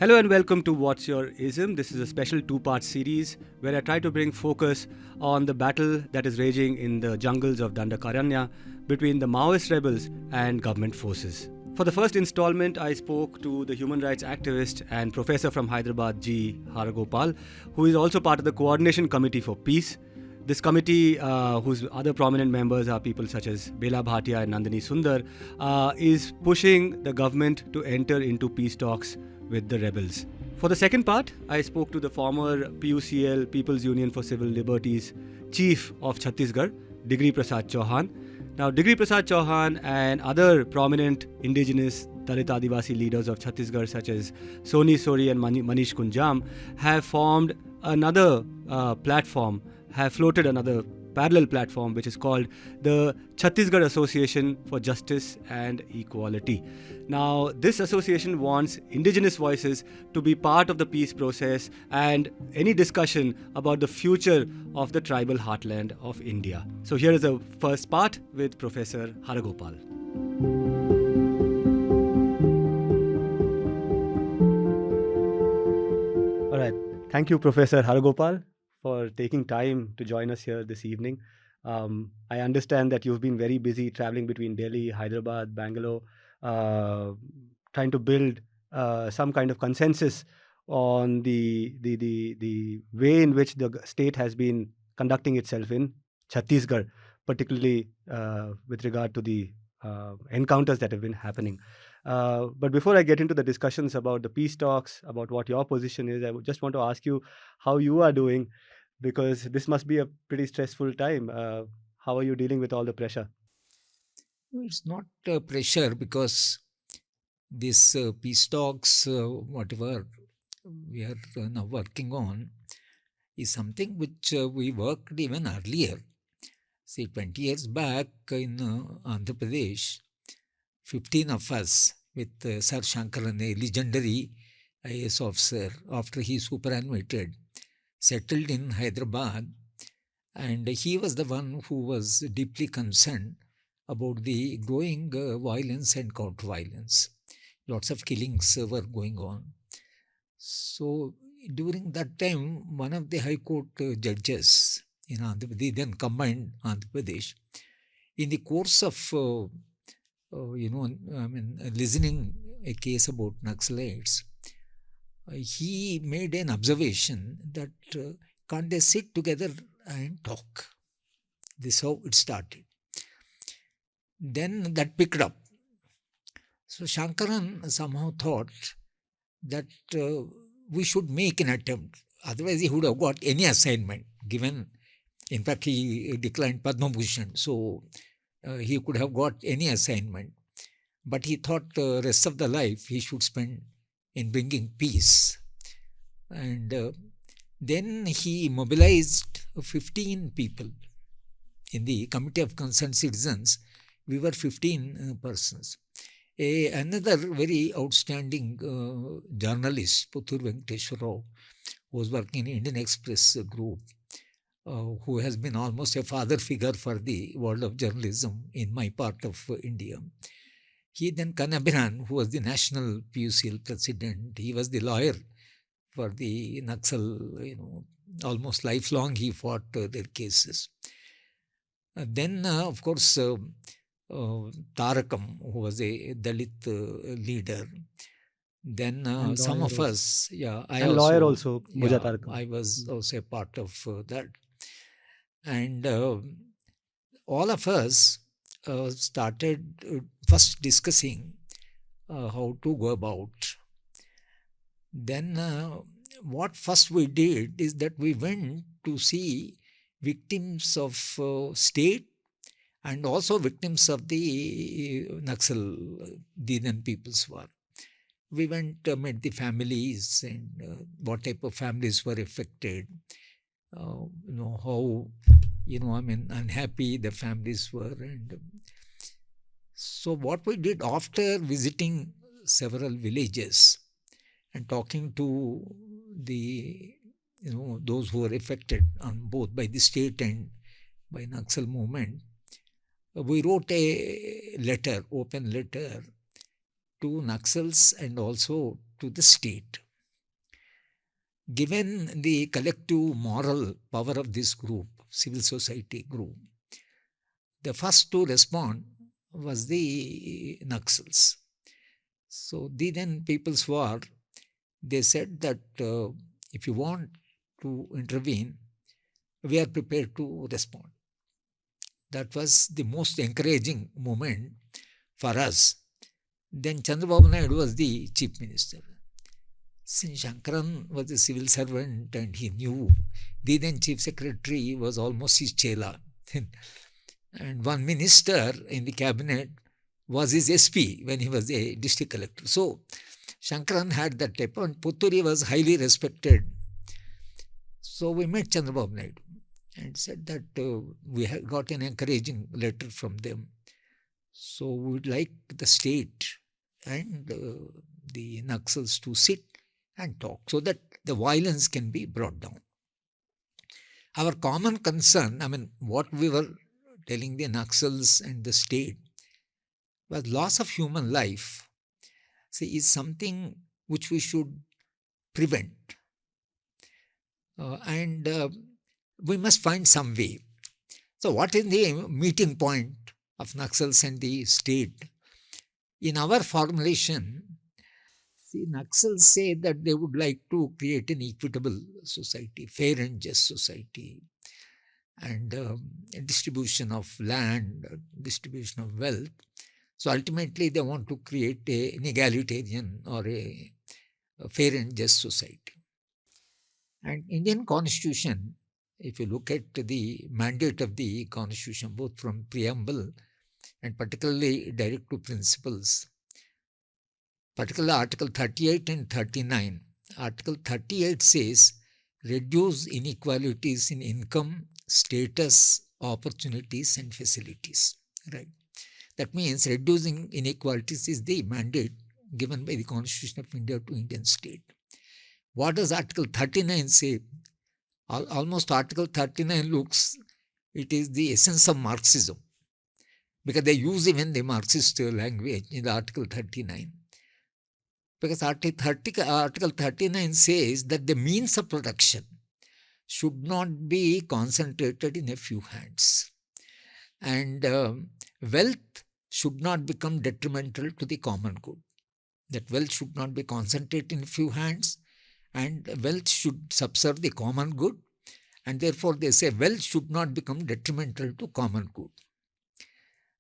Hello and welcome to What's Your Ism. This is a special two-part series where I try to bring focus on the battle that is raging in the jungles of Dandakaranya between the Maoist rebels and government forces. For the first installment, I spoke to the human rights activist and professor from Hyderabad, G. Haragopal, who is also part of the Coordination Committee for Peace. This committee, whose other prominent members are people such as Bela Bhatia and Nandini Sundar, is pushing the government to enter into peace talks with the rebels. For the second part, I spoke to the former PUCL, People's Union for Civil Liberties, Chief of Chhattisgarh, Digri Prasad Chauhan. Now, Digri Prasad Chauhan and other prominent Indigenous Dalit Adivasi leaders of Chhattisgarh such as Soni Sori and Manish Kunjam have formed another platform, have floated another parallel platform which is called the Chhattisgarh Association for Justice and Equality. Now, this association wants indigenous voices to be part of the peace process and any discussion about the future of the tribal heartland of India. So here is the first part with Professor Haragopal. All right. Thank you, Professor Haragopal, for taking time to join us here this evening. I understand that you've been very busy traveling between Delhi, Hyderabad, Bangalore, trying to build some kind of consensus on the way in which the state has been conducting itself in Chhattisgarh, particularly with regard to the encounters that have been happening. But before I get into the discussions about the peace talks, about what your position is, I would just want to ask you how you are doing, because this must be a pretty stressful time. How are you dealing with all the pressure? It's not pressure because this peace talks, whatever we are now working on, is something which we worked even earlier. See, 20 years back in Andhra Pradesh, 15 of us with Sir Shankaran, a legendary IAS officer, after he superannuated, settled in Hyderabad, and he was the one who was deeply concerned about the growing violence and counter-violence. Lots of killings were going on. So during that time, one of the High Court judges in Andhra Pradesh, then combined Andhra Pradesh, in the course of listening a case about Naxalites, he made an observation that can't they sit together and talk? This is how it started. Then that picked up. So Shankaran somehow thought that we should make an attempt. Otherwise, he would have got any assignment given. In fact, he declined Padma Bhushan, so he could have got any assignment. But he thought the rest of the life he should spend in bringing peace. And then he mobilized 15 people in the Committee of Concerned Citizens. We were 15 persons. Another very outstanding journalist, Puthur Venkateshwar Rao, who was working in Indian Express group, who has been almost a father figure for the world of journalism in my part of India. He then Kanabhiran, who was the national PUCL president, he was the lawyer for the Naxal, almost lifelong he fought their cases. Then, of course, Tarakam, who was a Dalit leader. Then some of us, I lawyer also, Moja Tarakam. I was also a part of that. And all of us started first discussing how to go about. Then what first we did is that we went to see victims of state and also victims of the Naxal, the then People's War. We went, met the families and what type of families were affected, how, unhappy the families were. And so what we did after visiting several villages and talking to the, those who were affected on both by the state and by Naxal movement, we wrote a letter, open letter, to Naxals and also to the state. given the collective moral power of this group, civil society group, the first to respond was the Naxals. So the then People's War, they said that if you want to intervene, we are prepared to respond. That was the most encouraging moment for us. Then Chandrababu Naidu was the chief minister. Since Shankaran was a civil servant and he knew, the then chief secretary was almost his chela. And one minister in the cabinet was his SP when he was a district collector. So Shankaran had that type, and Putturi was highly respected. So we met Chandrababu Naidu and said that we have got an encouraging letter from them. So we would like the state and the Naxals to sit and talk so that the violence can be brought down. Our common concern, what we were telling the Naxals and the state was loss of human life, is something which we should prevent. And we must find some way. So what is the meeting point of Naxals and the state? In our formulation, Naxals say that they would like to create an equitable society, fair and just society, and distribution of land, distribution of wealth. So ultimately they want to create an egalitarian or a fair and just society. And Indian Constitution, if you look at the mandate of the Constitution, both from preamble and particularly direct to principles, particularly Article 38 and 39. Article 38 says, reduce inequalities in income, status, opportunities and facilities. Right. That means reducing inequalities is the mandate given by the Constitution of India to Indian state. What does Article 39 say? Almost Article 39 looks, it is the essence of Marxism, because they use even the Marxist language in the Article 39. Because Article 39 says that the means of production should not be concentrated in a few hands. And wealth should not become detrimental to the common good. That wealth should not be concentrated in a few hands, and wealth should subserve the common good. And therefore they say wealth should not become detrimental to common good.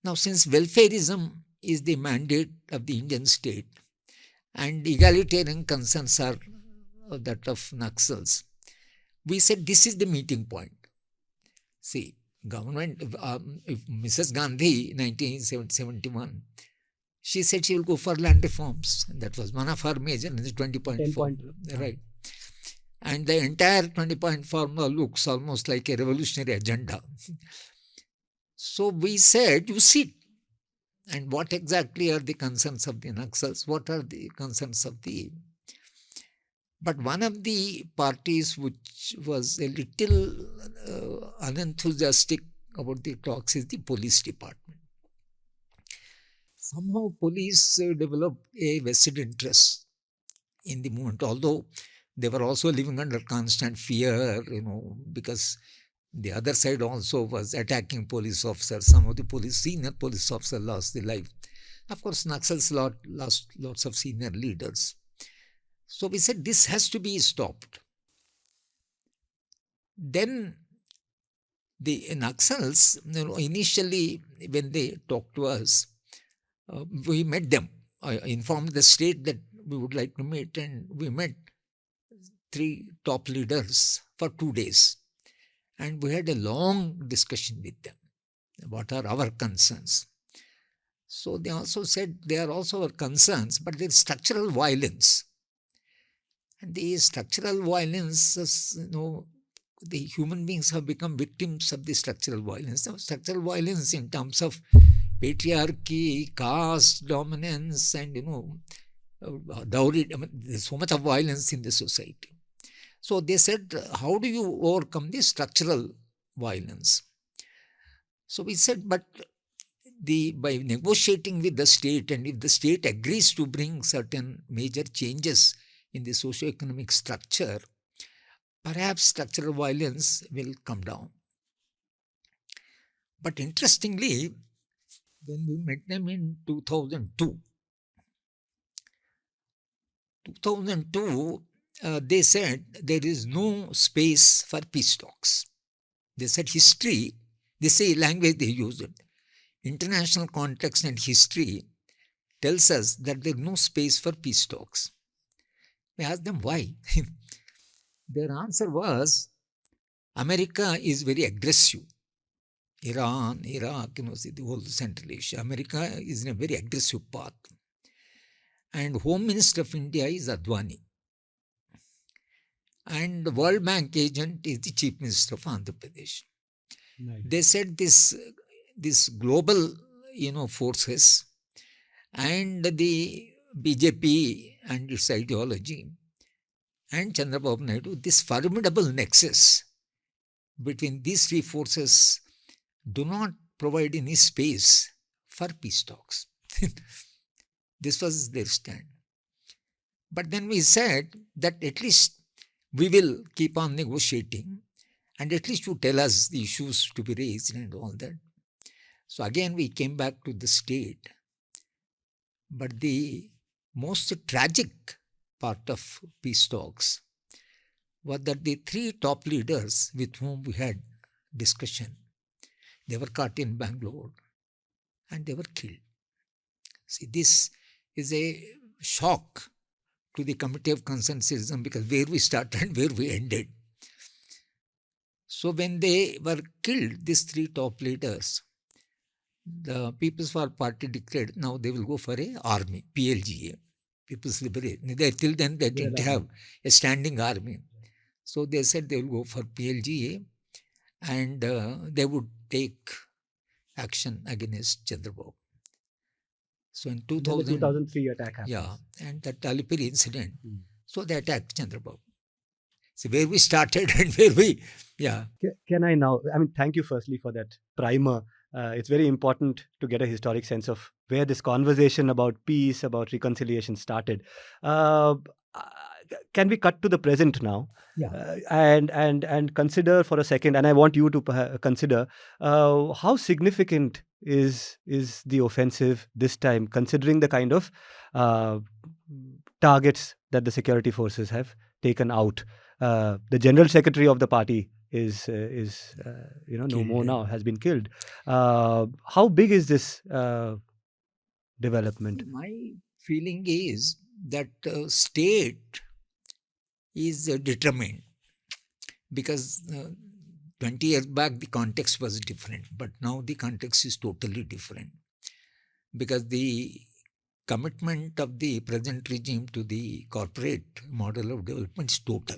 Now, since welfareism is the mandate of the Indian state, and egalitarian concerns are that of Naxals, we said this is the meeting point. See, government, if Mrs. Gandhi, 1971, she said she will go for land reforms. That was one of her major in the 20-point formula. Right. And the entire 20-point formula looks almost like a revolutionary agenda. So we said, you sit. And what exactly are the concerns of the Naxals? What are the concerns of the... But one of the parties which was a little unenthusiastic about the talks is the police department. Somehow police developed a vested interest in the movement, although they were also living under constant fear, because the other side also was attacking police officers. Some of the senior police officers lost their life. Of course, Naxals lost lots of senior leaders. So we said this has to be stopped. Then the Naxals, initially when they talked to us, we met them. I informed the state that we would like to meet, and we met 3 top leaders for 2 days. And we had a long discussion with them. What are our concerns? So they also said they are also our concerns, but there is structural violence. And the structural violence, the human beings have become victims of the structural violence. Now, structural violence in terms of patriarchy, caste dominance, and dowry. There's so much of violence in the society. So they said, how do you overcome the structural violence? So we said, but by negotiating with the state, and if the state agrees to bring certain major changes in the socio-economic structure, perhaps structural violence will come down. But interestingly, when we met them in 2002, they said there is no space for peace talks. They said history, they say language they used. International context and history tells us that there is no space for peace talks. We asked them why. Their answer was, America is very aggressive. Iran, Iraq, the whole Central Asia. America is in a very aggressive path. And Home Minister of India is Advani. And the World Bank agent is the Chief Minister of Andhra Pradesh. Nice. They said this global, forces and the BJP and its ideology and Chandrababu Naidu, this formidable nexus between these three forces do not provide any space for peace talks. This was their stand. But then we said that at least we will keep on negotiating and at least you tell us the issues to be raised and all that. So again we came back to the state. But the most tragic part of peace talks was that the three top leaders with whom we had discussion, they were caught in Bangalore and they were killed. See, this is a shock to the Committee of Concerned Citizens because where we started and where we ended. So when they were killed, these three top leaders, the People's War Party declared now they will go for a army, PLGA, People's Liberation. Till then they didn't have a standing army. So they said they will go for PLGA and they would take action against Chandrababu. So in 2003 attack happened. Yeah, and that Alipuri incident. So they attacked Chandrababu. So where we started and where we, Can I now, thank you firstly for that primer. It's very important to get a historic sense of where this conversation about peace, about reconciliation started. Can we cut to the present now? Yeah. And consider for a second, and I want you to consider how significant is the offensive this time, considering the kind of targets that the security forces have taken out. The General Secretary of the party is no more now, has been killed. How big is this development? My feeling is that state is determined because 20 years back the context was different, but now the context is totally different because the commitment of the present regime to the corporate model of development is total.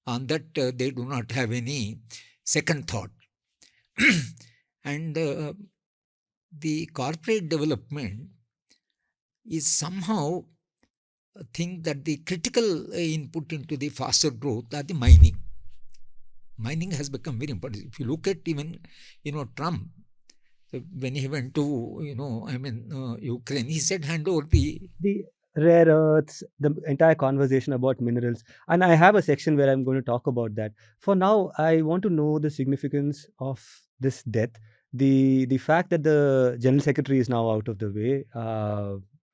On that they do not have any second thought. And the corporate development is somehow a thing that the critical input into the faster growth are the mining. Mining has become very important. If you look at even, Trump, when he went to, Ukraine, he said hand over the rare earths, the entire conversation about minerals. And I have a section where I'm going to talk about that. For now, I want to know the significance of this death. The fact that the General Secretary is now out of the way,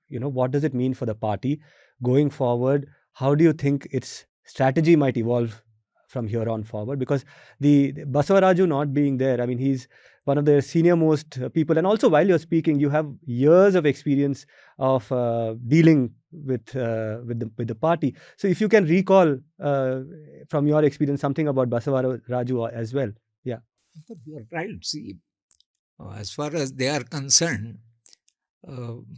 what does it mean for the party going forward? How do you think its strategy might evolve from here on forward? Because the Basavarao Raju not being there, he's one of the senior most people. And also while you're speaking, you have years of experience of dealing with the party. So if you can recall from your experience something about Basavarao Raju as well. Yeah. You are right. See, as far as they are concerned,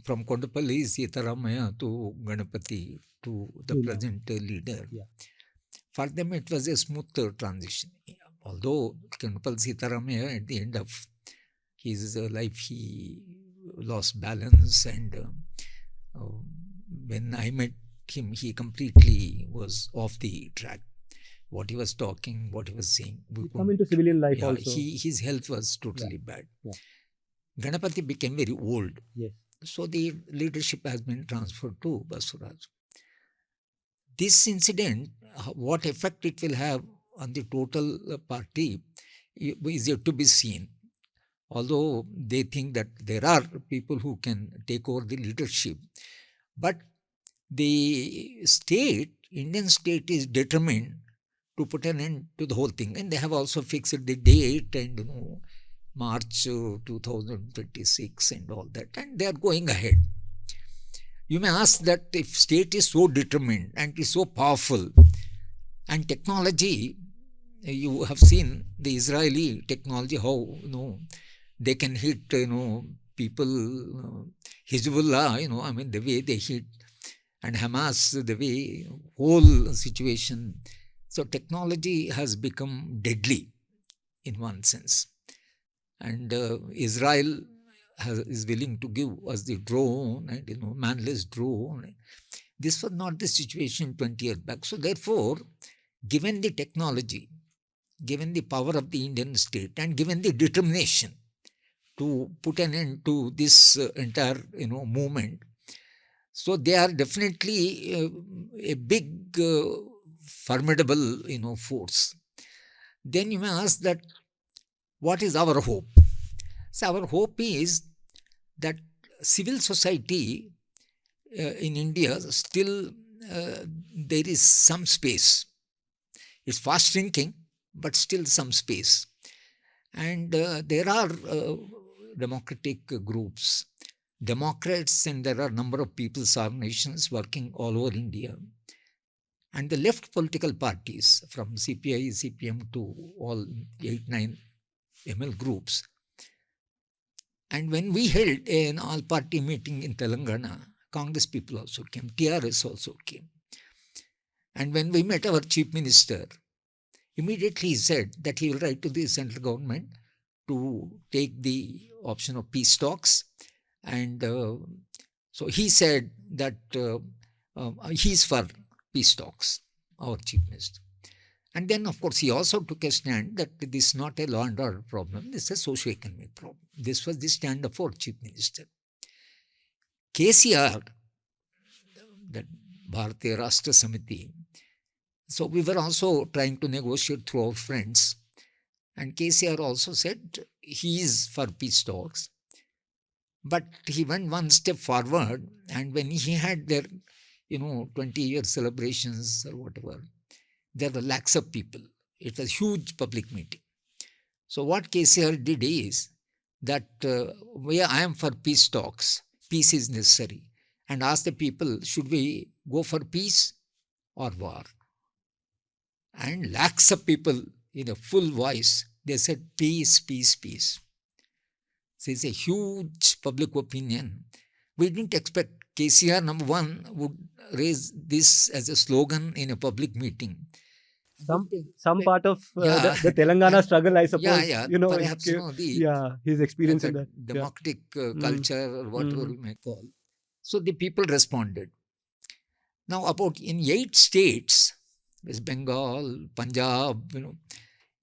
from Kondapalli, Sitaramaya to Ganapati to the present leader, for them it was a smooth transition. Although Kondapalli Sitaramaya at the end of his life he lost balance, and when I met him he completely was off the track. What he was talking, what he was saying. Come into civilian life also. His health was totally bad. Yeah. Ganapati became very old. Yes. So the leadership has been transferred to Basavarao. This incident, what effect it will have on the total party is yet to be seen. Although they think that there are people who can take over the leadership. But the state, Indian state, is determined to put an end to the whole thing. And they have also fixed the date and, March 2026 and all that. And they are going ahead. You may ask that if state is so determined and is so powerful, and technology, you have seen the Israeli technology, how, they can hit, people, Hezbollah, the way they hit, and Hamas, the way, whole situation. So technology has become deadly in one sense. And Israel is willing to give us the drone and, manless drone. This was not the situation 20 years back. So therefore, given the technology, given the power of the Indian state, and given the determination to put an end to this entire, movement, so they are definitely a big, formidable, force. Then you may ask that, what is our hope? So our hope is that civil society in India still there is some space. It's fast shrinking, but still some space. And there are democratic groups, Democrats, and there are a number of people's organizations working all over India. And the left political parties, from CPI, CPM to all 8-9 ML groups. And when we held an all-party meeting in Telangana, Congress people also came, TRS also came. And when we met our chief minister, immediately he said that he will write to the central government to take the option of peace talks. And so he said that he's for peace talks, our chief minister. And then, of course, he also took a stand that this is not a law and order problem, this is a socio-economic problem. This was the stand of our chief minister. KCR, that Bharatiya Rashtra Samiti, so we were also trying to negotiate through our friends. And KCR also said he is for peace talks. But he went one step forward, and when he had their, 20-year celebrations or whatever, there were lakhs of people. It was a huge public meeting. So what KCR did is that I am for peace talks, peace is necessary, and asked the people, should we go for peace or war? And lakhs of people in a full voice, they said peace, peace, peace. So it's a huge public opinion. We didn't expect KCR, number one, would raise this as a slogan in a public meeting. Some part of the Telangana struggle, I suppose. Perhaps his experience in that democratic culture or whatever we may call. So the people responded. Now, about in 8 states, West Bengal, Punjab, in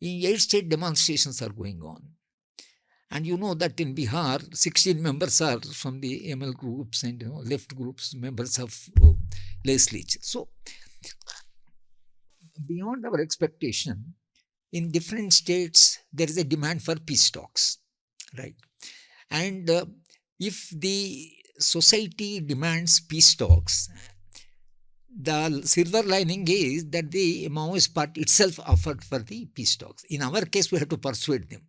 8 state demonstrations are going on. And you know that in Bihar, 16 members are from the ML groups and left groups, members of legislature. So, beyond our expectation, in different states, there is a demand for peace talks, right? And if the society demands peace talks, the silver lining is that the Maoist party itself offered for the peace talks. In our case, we have to persuade them.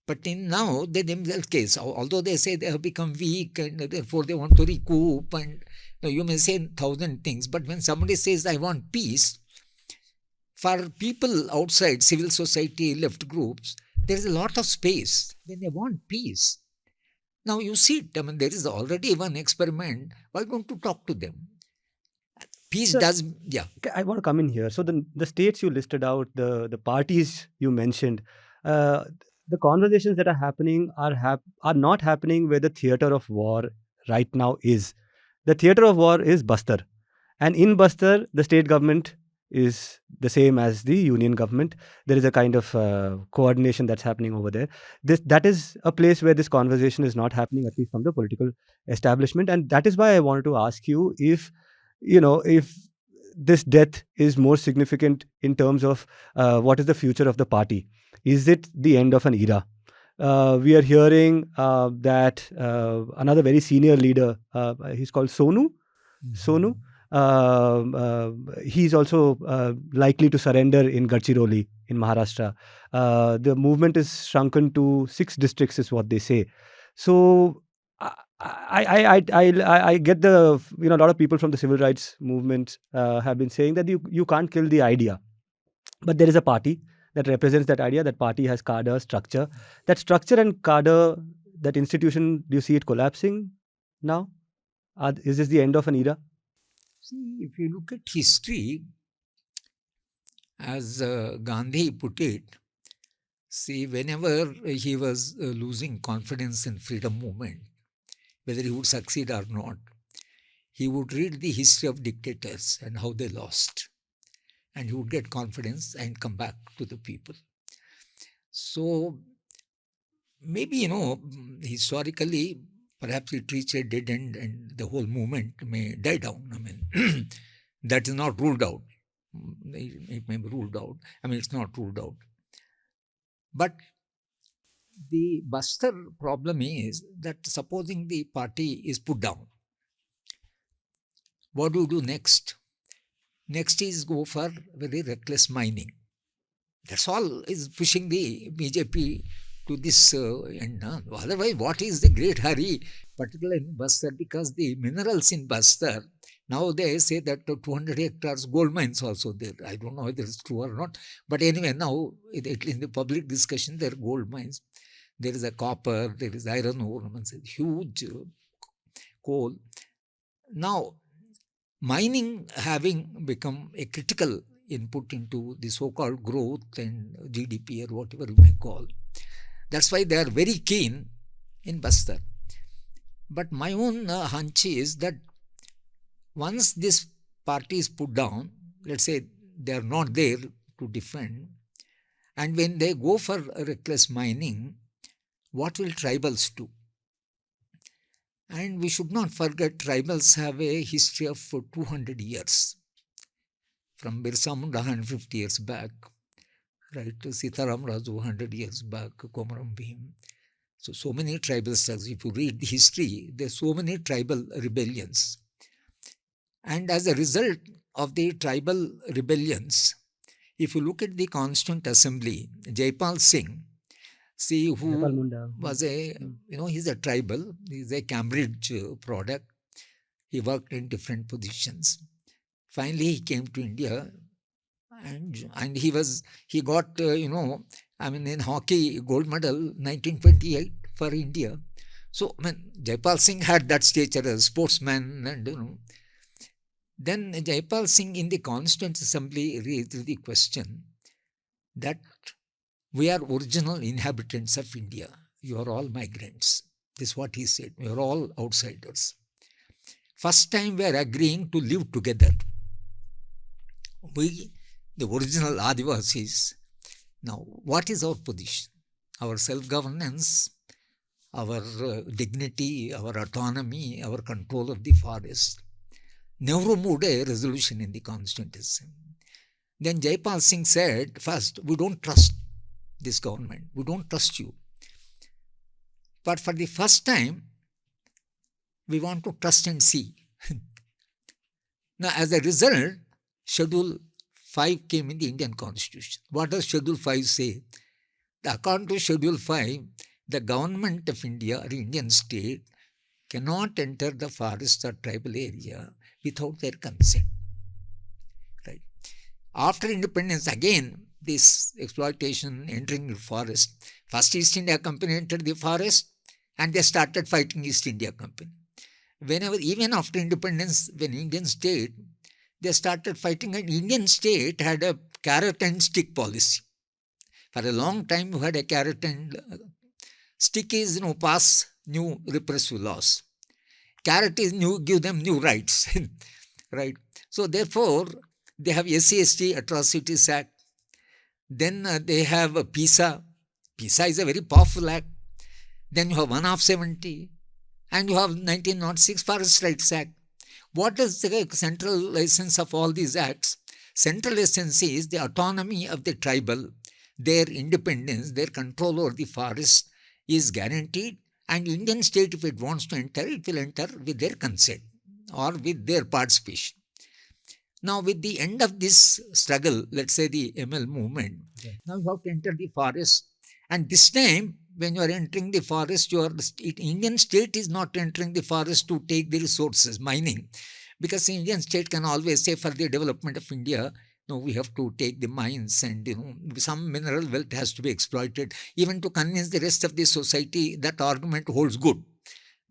But in now, they themselves case, although they say they have become weak and therefore they want to recoup, and you may say 1,000 things, but when somebody says, I want peace, for people outside civil society, left groups, there is a lot of space when they want peace. Now you see it, there is already one experiment. Why don't you talk to them? Peace does, I want to come in here. So the states you listed out, the parties you mentioned, the conversations that are happening are not happening where the theatre of war right now is. The theatre of war is Bastar. And in Bastar, the state government is the same as the union government. There is a kind of coordination that's happening over there. That is a place where this conversation is not happening, at least from the political establishment. And that is why I wanted to ask you if this death is more significant in terms of what is the future of the party? Is it the end of an era? We are hearing that another very senior leader, he's called Sonu. Sonu, he's also likely to surrender in Gadchiroli in Maharashtra. The movement is shrunken to 6 districts, is what they say. So I get the, a lot of people from the civil rights movement have been saying that you can't kill the idea, but there is a party that represents that idea. That party has cadre, structure. That structure and cadre, that institution, do you see it collapsing now? Is this the end of an era? See, if you look at history, as Gandhi put it, see, whenever he was losing confidence in freedom movement, whether he would succeed or not, he would read the history of dictators and how they lost. And he would get confidence and come back to the people. So, maybe, historically, perhaps it reached a dead end and the whole movement may die down. I mean, that is not ruled out. It may be ruled out. I mean, it's not ruled out. But the Bastar problem is that supposing the party is put down, what do you do next? Next is go for very reckless mining. That's all is pushing the BJP to this end. Otherwise, what is the great hurry, particularly in Bastar? Because the minerals in Bastar, now they say that 200 hectares gold mines also there. I don't know whether it's true or not. But anyway, now in the public discussion, there are gold mines. There is a copper, there is iron ore, huge coal. Now, mining having become a critical input into the so-called growth and GDP or whatever you may call. That's why they are very keen in Bastar. But my own hunch is that once this party is put down, let's say they are not there to defend, and when they go for reckless mining, what will tribals do? And we should not forget, tribals have a history of 200 years. From Birsa Munda 150 years back, right, Sitaram Raju 100 years back, Komaram Bhim. So many tribal struggles. If you read the history, there are so many tribal rebellions. And as a result of the tribal rebellions, if you look at the Constituent Assembly, Jaipal Singh, see, who was he's a tribal, he's a Cambridge product. He worked in different positions. Finally, he came to India and he got, in hockey gold medal 1928 for India. So, Jaipal Singh had that stature as a sportsman and, Then Jaipal Singh in the Constituent Assembly raised the question that we are original inhabitants of India. You are all migrants. This is what he said. We are all outsiders. First time we are agreeing to live together. We, the original Adivasis. Now, what is our position? Our self-governance, our dignity, our autonomy, our control of the forest. Nehru moved a resolution in the Constituent Assembly. Then Jaipal Singh said, first, we don't trust this government. We don't trust you. But for the first time, we want to trust and see. Now, as a result, Schedule 5 came in the Indian Constitution. What does Schedule 5 say? According to Schedule 5, the government of India or Indian state cannot enter the forest or tribal area without their consent. Right. After independence, again, this exploitation, entering the forest. First East India Company entered the forest and they started fighting East India Company. Even after independence, when Indian state, they started fighting, and Indian state had a carrot and stick policy. For a long time, we had a carrot and stick is, pass new repressive laws. Carrot is new, give them new rights. Right. So therefore, they have SC/ST Atrocities Act. Then they have a PISA. PISA is a very powerful act. Then you have 1 of 70. And you have 1906 Forest Rights Act. What is the central essence of all these acts? Central essence is the autonomy of the tribal, their independence, their control over the forest is guaranteed, and Indian state, if it wants to enter, it will enter with their consent or with their participation. Now, with the end of this struggle, let's say the ML movement, now you have to enter the forest, and this time, when you are entering the forest, Indian state is not entering the forest to take the resources, mining, because the Indian state can always say for the development of India, no, we have to take the mines and some mineral wealth has to be exploited. Even to convince the rest of the society, that argument holds good,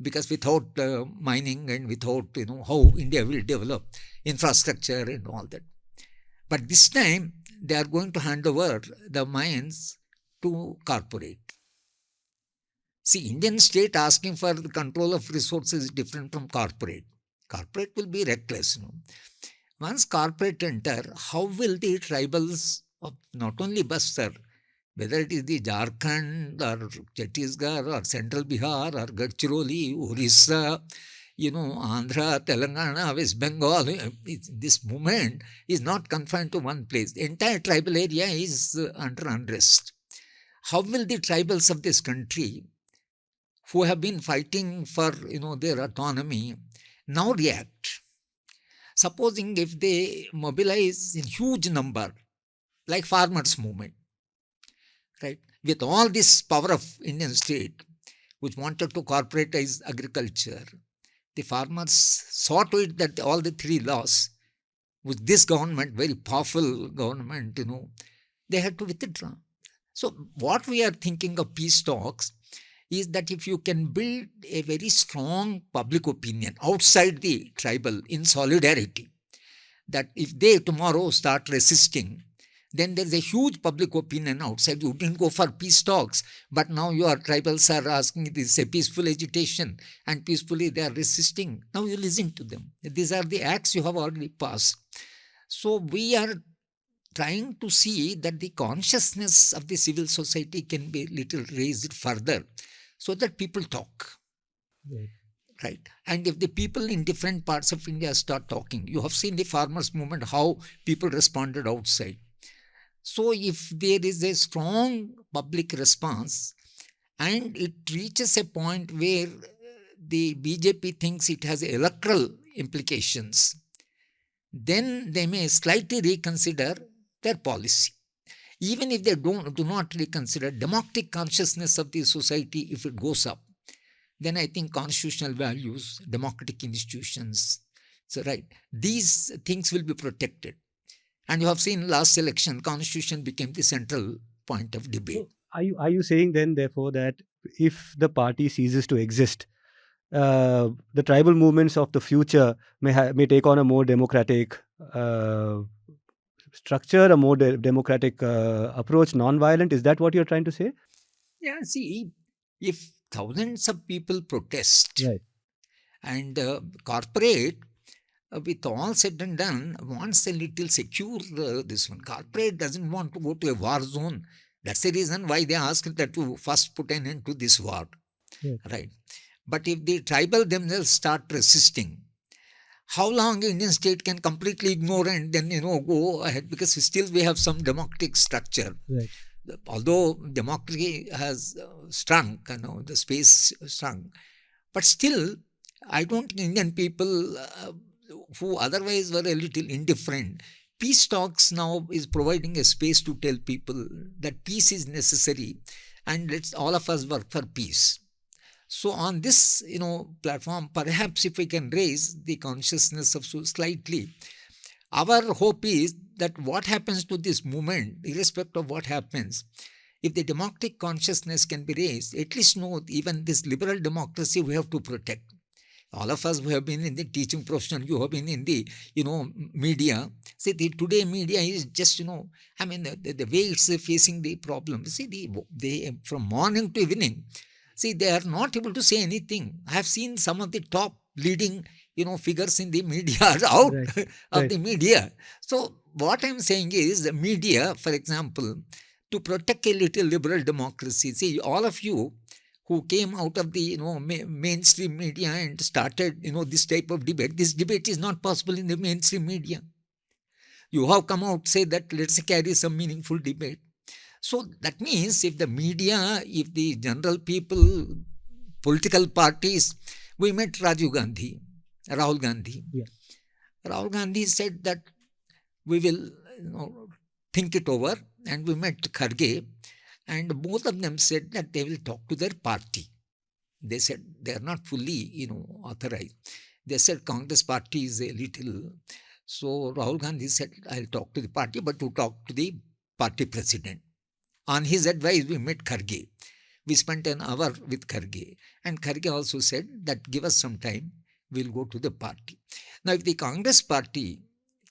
because without mining and without how India will develop infrastructure and all that. But this time they are going to hand over the mines to corporate. See, Indian state asking for the control of resources is different from corporate. Corporate will be reckless. Once corporate enter, how will the tribals of not only Bastar, whether it is the Jharkhand or Chhattisgarh or Central Bihar or Gadchiroli, Orissa, Andhra, Telangana, West Bengal, this movement is not confined to one place. The entire tribal area is under unrest. How will the tribals of this country, who have been fighting for their autonomy, now react? Supposing if they mobilize in huge number, like farmers' movement, right, with all this power of Indian state, which wanted to corporatize agriculture, the farmers saw to it that all the three laws, with this government, very powerful government, they had to withdraw. So what we are thinking of peace talks is that if you can build a very strong public opinion outside the tribal in solidarity, that if they tomorrow start resisting, then there is a huge public opinion outside. You didn't go for peace talks, but now your tribals are asking, this is a peaceful agitation, and peacefully they are resisting. Now you listen to them. These are the acts you have already passed. So we are trying to see that the consciousness of the civil society can be little raised further, so that people talk. Right. And if the people in different parts of India start talking, you have seen the farmers' movement, how people responded outside. So if there is a strong public response and it reaches a point where the BJP thinks it has electoral implications, then they may slightly reconsider their policy. Even if they do not reconsider democratic consciousness of the society, if it goes up, then I think constitutional values, democratic institutions, so right, these things will be protected. And you have seen last election, constitution became the central point of debate. So are you saying then, therefore, that if the party ceases to exist, the tribal movements of the future may take on a more democratic structure, a more democratic approach, non-violent? Is that what you're trying to say? Yeah, see, if thousands of people protest, right, and corporate, with all said and done, wants a little secure this one. Corporate doesn't want to go to a war zone. That's the reason why they asked that to first put an end to this war. Right. But if the tribal themselves start resisting, how long Indian state can completely ignore and then go ahead, because still we have some democratic structure. Right. Although democracy has shrunk, the space shrunk, but still I don't think Indian people who otherwise were a little indifferent, peace talks now is providing a space to tell people that peace is necessary and let's all of us work for peace. So on this platform, perhaps if we can raise the consciousness of slightly, our hope is that what happens to this movement, irrespective of what happens, if the democratic consciousness can be raised, at least even this liberal democracy we have to protect. All of us who have been in the teaching profession, you have been in the, media. See, today media is just, the way it's facing the problem. See, they from morning to evening, see, they are not able to say anything. I have seen some of the top leading, figures in the media are out of the media. So what I'm saying is the media, for example, to protect a little liberal democracy. See, all of you who came out of the mainstream media and started this type of debate. This debate is not possible in the mainstream media. You have come out, say that let's carry some meaningful debate. So that means if the media, if the general people, political parties, we met Rahul Gandhi. Yeah. Rahul Gandhi said that we will think it over, and we met Kharge, and both of them said that they will talk to their party. They said they are not fully authorized. They said Congress party is a little. So Rahul Gandhi said, I'll talk to the party, but to talk to the party president. On his advice, we met Kharge. We spent an hour with Kharge. And Kharge also said that give us some time, we'll go to the party. Now, if the Congress party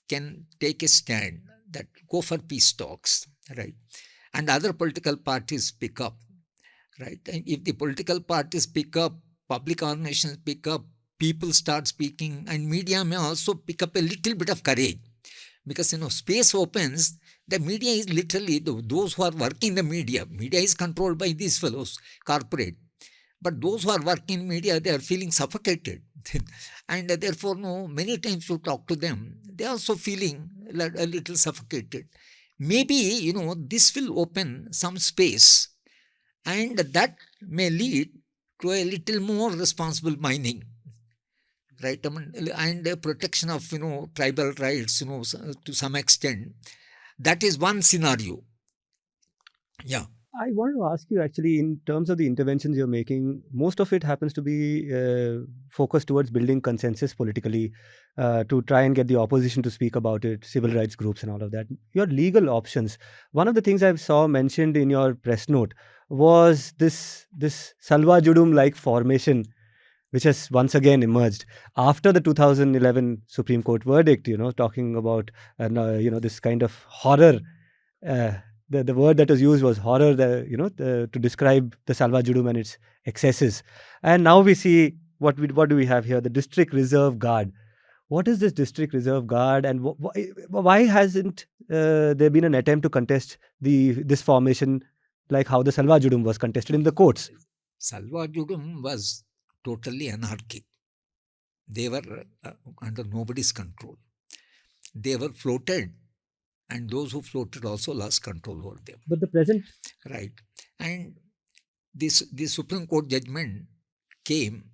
can take a stand that go for peace talks, right, and other political parties pick up, right, and if the political parties pick up, public organizations pick up, people start speaking, and media may also pick up a little bit of courage, because space opens. The media is literally those who are working in the media is controlled by these fellows, corporate, but those who are working in media, they are feeling suffocated and therefore many times you talk to them, they are also feeling a little suffocated. Maybe this will open some space, and that may lead to a little more responsible mining, right? And protection of tribal rights to some extent. That is one scenario. Yeah. I want to ask you, actually, in terms of the interventions you're making, most of it happens to be focused towards building consensus politically, to try and get the opposition to speak about it, civil rights groups and all of that. Your legal options, one of the things I saw mentioned in your press note was this Salva Judum-like formation, which has once again emerged after the 2011 Supreme Court verdict, talking about, this kind of horror. The word that was used was horror, to describe the Salva Judum and its excesses. And now we see, what do we have here? The District Reserve Guard. What is this District Reserve Guard, and why hasn't there been an attempt to contest this formation like how the Salva Judum was contested in the courts? Salva Judum was totally anarchic. They were under nobody's control. They were floated, and those who floated also lost control over them. But the present... Right. And the Supreme Court judgment came,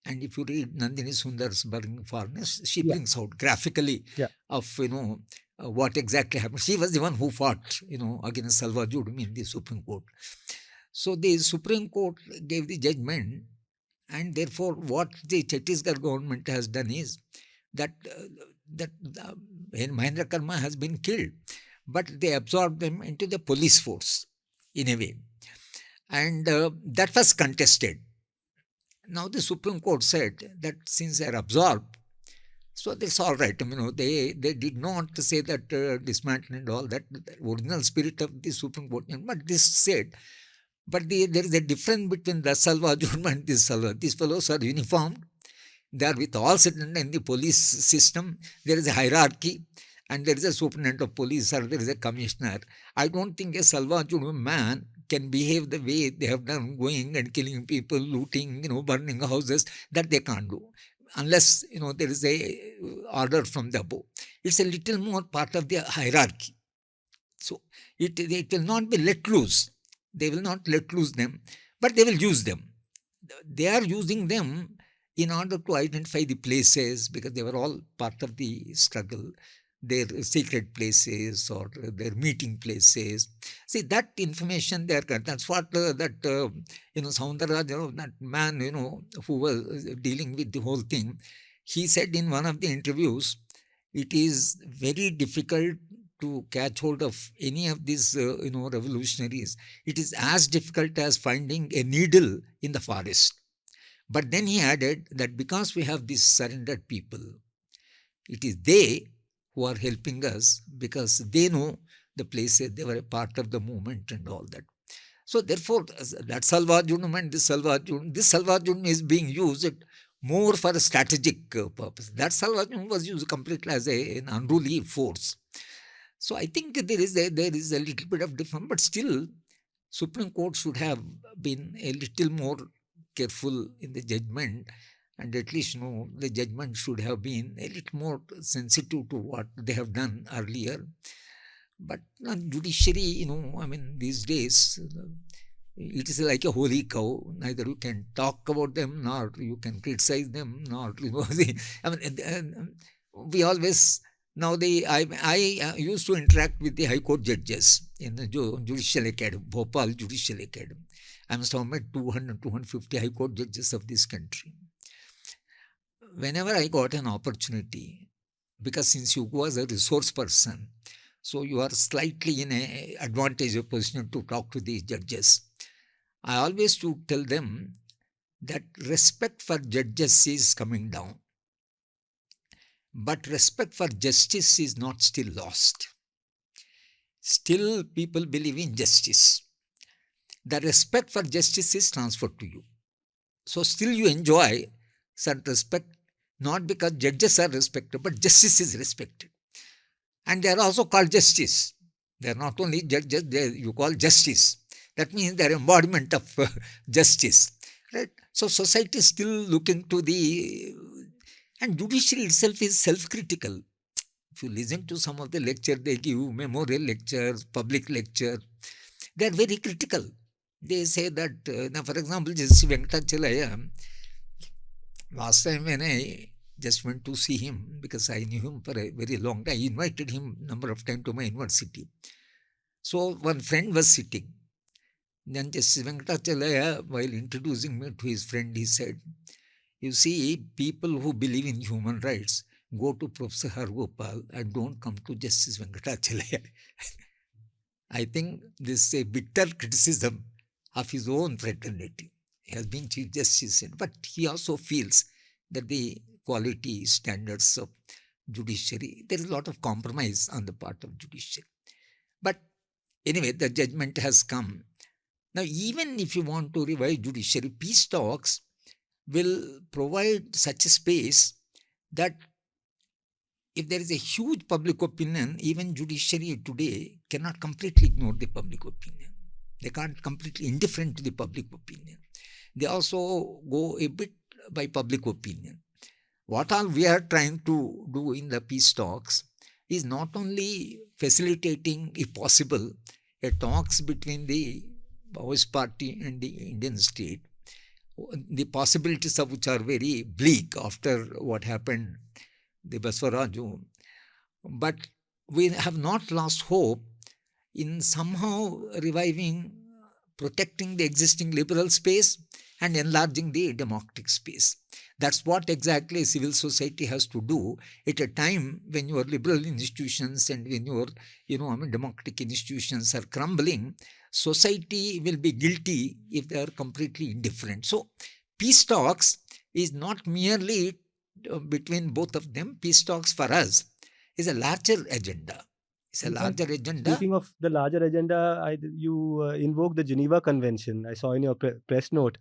and if you read Nandini Sundar's Burning Furnace, she brings out graphically of, what exactly happened. She was the one who fought, against Salva Judum in the Supreme Court. So the Supreme Court gave the judgment, and therefore what the Chhattisgarh government has done is that Mahendra Karma has been killed, but they absorbed them into the police force in a way. And that was contested. Now the Supreme Court said that since they are absorbed, so that's all right. They did not say that dismantling and all that, the original spirit of the Supreme Court. But this said, but there is a difference between the Salva Judum and this Salva. These fellows are uniformed. They are with all citizens in the police system. There is a hierarchy, and there is a superintendent of police, or there is a commissioner. I don't think a Salva Judum man can behave the way they have done, going and killing people, looting, burning houses. That they can't do unless there is a order from the above. It's a little more part of the hierarchy. So it will not be let loose. They will not let loose them, but they will use them. They are using them in order to identify the places, because they were all part of the struggle, their secret places or their meeting places. See, that information they are got. That's what Soundaraj, that man, who was dealing with the whole thing, he said in one of the interviews, it is very difficult to catch hold of any of these, revolutionaries. It is as difficult as finding a needle in the forest. But then he added that because we have these surrendered people, it is they who are helping us, because they know the places, they were a part of the movement and all that. So therefore, that Salva Judum and this Salva Judum is being used more for a strategic purpose. That Salva Judum was used completely as an unruly force. So I think there is a little bit of difference, but still Supreme Court should have been a little more careful in the judgment, and at least the judgment should have been a little more sensitive to what they have done earlier. But judiciary, these days, it is like a holy cow. Neither you can talk about them, nor you can criticize them, nor we always I used to interact with the High Court judges in the Judicial Academy, Bhopal Judicial Academy. I must have met 200, 250 High Court judges of this country. Whenever I got an opportunity, because since you go as a resource person, so you are slightly in an advantageous position to talk to these judges. I always to tell them that respect for judges is coming down, but respect for justice is not still lost. Still people believe in justice. The respect for justice is transferred to you. So still you enjoy some respect, not because judges are respected, but justice is respected. And they are also called justice. They are not only judges, you call justice. That means they are embodiment of justice. Right? So society is still looking to and judiciary itself is self-critical. If you listen to some of the lectures they give, memorial lectures, public lectures, they are very critical. They say that, now for example, Justice Venkatachalaya, last time when I just went to see him, because I knew him for a very long time, I invited him a number of times to my university. So one friend was sitting. Then Justice Venkatachalaya, while introducing me to his friend, he said, you see, people who believe in human rights go to Professor Haragopal and don't come to Justice Venkatachalaya. I think this is a bitter criticism of his own fraternity. He has been Chief Justice, but he also feels that the quality standards of judiciary, there is a lot of compromise on the part of judiciary. But anyway, the judgment has come. Now, even if you want to revive judiciary, peace talks will provide such a space that if there is a huge public opinion, even judiciary today cannot completely ignore the public opinion. They can't completely indifferent to the public opinion. They also go a bit by public opinion. What all we are trying to do in the peace talks is not only facilitating, if possible, a talks between the Maoist party and the Indian state, the possibilities of which are very bleak after what happened, the Basavarao Raju. But we have not lost hope in somehow reviving, protecting the existing liberal space and enlarging the democratic space. That's what exactly civil society has to do at a time when your liberal institutions and when your, democratic institutions are crumbling. Society will be guilty if they are completely indifferent. So, peace talks is not merely between both of them. Peace talks for us is a larger agenda. It's a larger agenda. Speaking of the larger agenda, you invoke the Geneva Convention. I saw in your press note,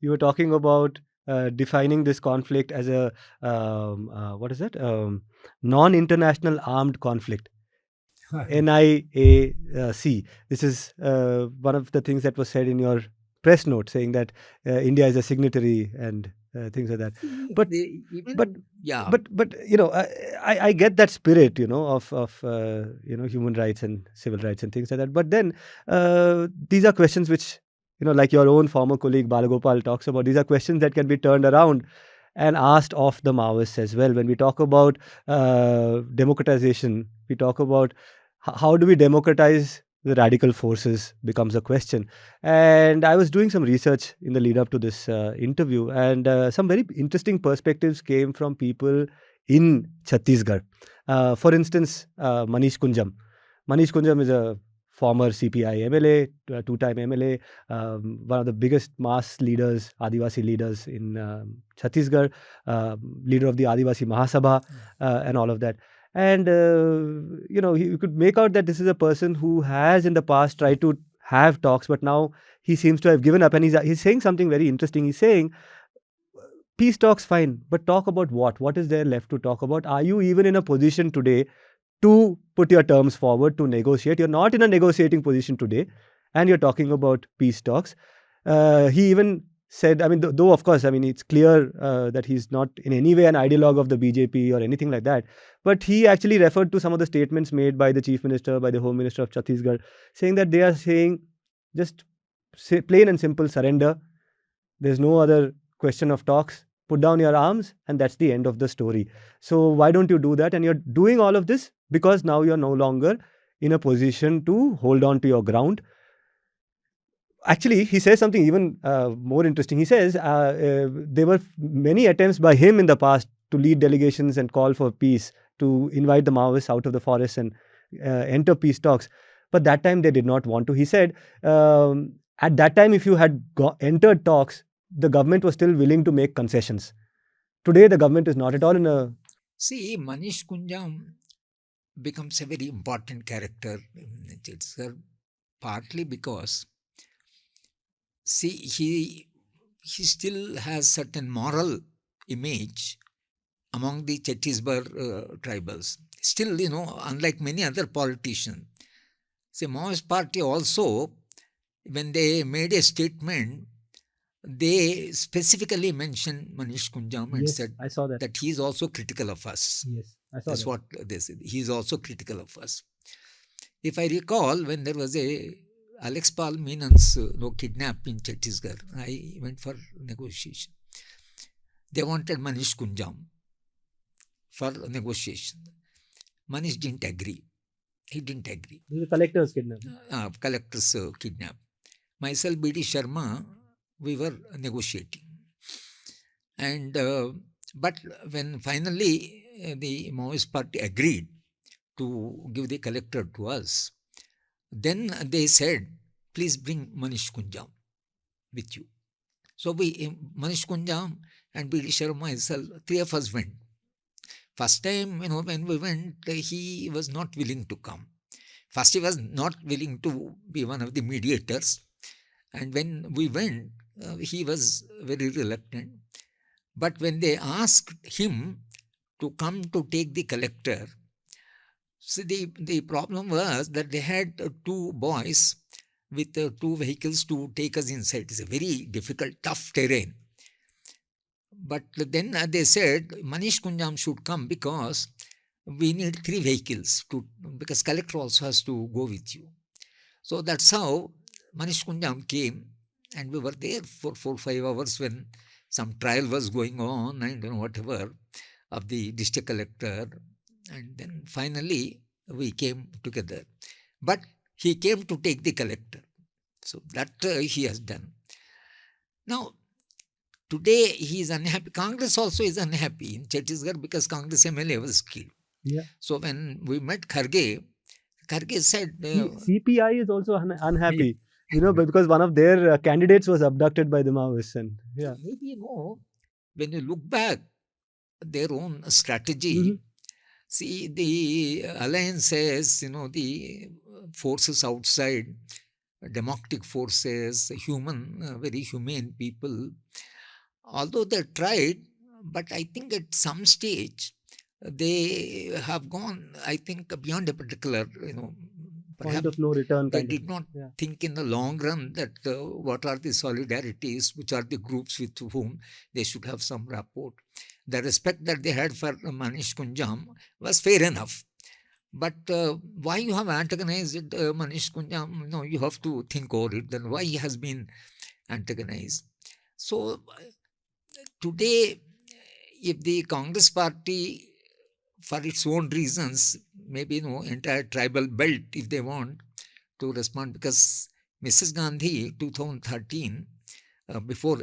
you were talking about defining this conflict as a, non-international armed conflict. NIAC. This is one of the things that was said in your press note, saying that India is a signatory and things like that. But I get that spirit, of human rights and civil rights and things like that. But then these are questions which, like your own former colleague Haragopal talks about, these are questions that can be turned around and asked of the Maoists as well. When we talk about democratization, we talk about how do we democratize the radical forces becomes a question. And I was doing some research in the lead up to this interview, and some very interesting perspectives came from people in Chhattisgarh. For instance, Manish Kunjam. Manish Kunjam is a former CPI MLA, two-time MLA, one of the biggest mass leaders, Adivasi leaders in Chhattisgarh, leader of the Adivasi Mahasabha, and all of that. And, you could make out that this is a person who has in the past tried to have talks, but now he seems to have given up. And he's saying something very interesting. He's saying, peace talks, fine, but talk about what? What is there left to talk about? Are you even in a position today to put your terms forward, to negotiate? You're not in a negotiating position today, and you're talking about peace talks. He even said, I mean, though of course, I mean, it's clear that he's not in any way an ideologue of the BJP or anything like that, but he actually referred to some of the statements made by the Chief Minister, by the Home Minister of Chhattisgarh, saying that they are saying just plain and simple surrender. There's no other question of talks. Put down your arms, and that's the end of the story. So why don't you do that? And you're doing all of this because now you're no longer in a position to hold on to your ground. Actually, he says something even more interesting. He says there were many attempts by him in the past to lead delegations and call for peace, to invite the Maoists out of the forest and enter peace talks. But that time they did not want to. He said, at that time, if you had entered talks, the government was still willing to make concessions. Today, the government is not at all in a... See, Manish Kunjam becomes a very important character in Chhattisgarh, partly because, see, he still has certain moral image among the Chhattisgarh tribals. Still, unlike many other politicians. See, Maoist party also, when they made a statement, they specifically mentioned Manish Kunjam and said I saw that he is also critical of us. Yes, I saw That's that. what they said. He is also critical of us. If I recall, when there was a Alex Paul Menon's kidnap in Chhattisgarh, I went for negotiation. They wanted Manish Kunjam for negotiation. Manish didn't agree. He didn't agree. This is a collector's kidnap. Collector's kidnap. Myself, B.D. Sharma, we were negotiating. And but when finally the Maoist party agreed to give the collector to us, then they said, please bring Manish Kunjam with you. So Manish Kunjam and B.D. Sharma, myself, three of us went. First time, when we went, he was not willing to come. First, he was not willing to be one of the mediators. And when we went, he was very reluctant. But when they asked him to come to take the collector, see, the problem was that they had two boys with two vehicles to take us inside. It's a very difficult, tough terrain. But then they said, Manish Kunjam should come because we need 3 vehicles, because collector also has to go with you. So that's how Manish Kunjam came, and we were there for 4-5 hours when some trial was going on and whatever of the district collector. And then finally we came together. But he came to take the collector. So that he has done. Now, today he is unhappy. Congress also is unhappy in Chhattisgarh because Congress MLA was killed. Yeah. So when we met Kharge said... CPI is also unhappy, because one of their candidates was abducted by the Maoists. And yeah, maybe, when you look back, their own strategy, see the alliances, the forces outside, democratic forces, very humane people, although they tried, but I think at some stage they have gone, I think, beyond a particular, point of no return. They did not think in the long run that what are the solidarities, which are the groups with whom they should have some rapport. The respect that they had for Manish Kunjam was fair enough. But why you have antagonized Manish Kunjam? You have to think over it. Then why he has been antagonized? So today, if the Congress party, for its own reasons, maybe entire tribal belt, if they want to respond, because Mrs. Gandhi, 2013, before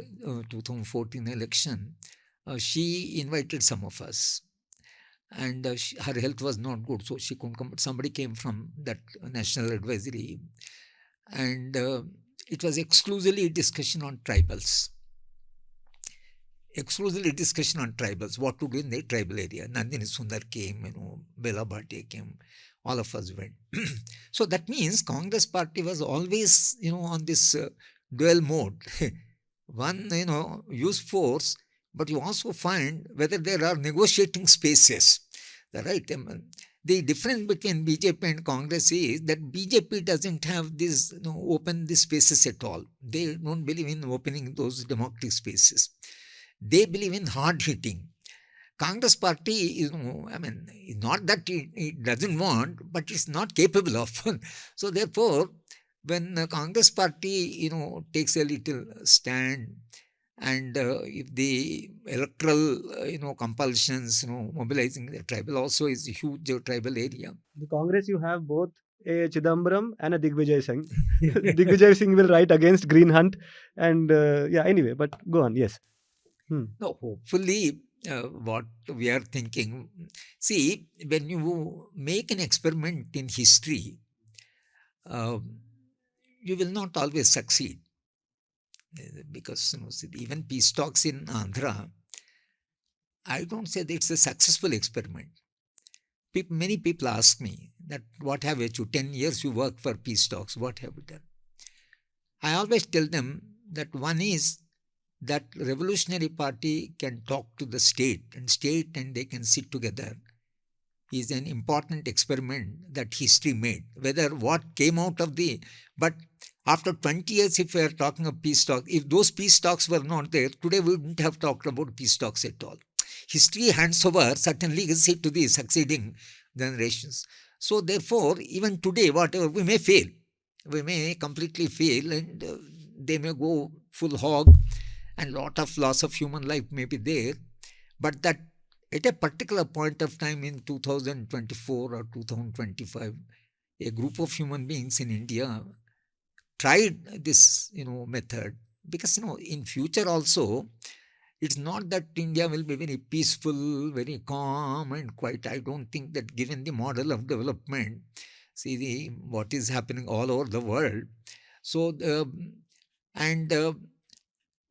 2014 election, she invited some of us, and her health was not good, so she couldn't come. But somebody came from that national advisory, and it was exclusively discussion on tribals. Exclusively discussion on tribals, what to do in the tribal area. Nandini Sundar came, Bela Bhatia came, all of us went. So that means Congress party was always, on this dual mode. One, use force, but you also find whether there are negotiating spaces. Right? The difference between BJP and Congress is that BJP doesn't have this, open the spaces at all. They don't believe in opening those democratic spaces. They believe in hard hitting. Congress party is, not that it doesn't want, but it's not capable of. So therefore, when the Congress party, takes a little stand, and if the electoral, compulsions, mobilizing the tribal also is a huge tribal area. The Congress, you have both a Chidambaram and a Digvijay Singh. Digvijay Singh will write against Green Hunt, and anyway, but go on, yes. No, hopefully, what we are thinking, see, when you make an experiment in history, you will not always succeed. Because even peace talks in Andhra, I don't say that it's a successful experiment. Many people ask me that, what have you, 10 years you work for peace talks, what have you done? I always tell them that one is that revolutionary party can talk to the state and they can sit together is an important experiment that history made. Whether what came out of but after 20 years, if we are talking of peace talks, if those peace talks were not there, today we wouldn't have talked about peace talks at all. History hands over certain legacy to the succeeding generations. So therefore, even today, whatever, we may fail. We may completely fail, and they may go full hog, and lot of loss of human life may be there. But that at a particular point of time in 2024 or 2025, a group of human beings in India tried this, method, because, in future also, it's not that India will be very peaceful, very calm and quiet. I don't think that, given the model of development, see what is happening all over the world. So,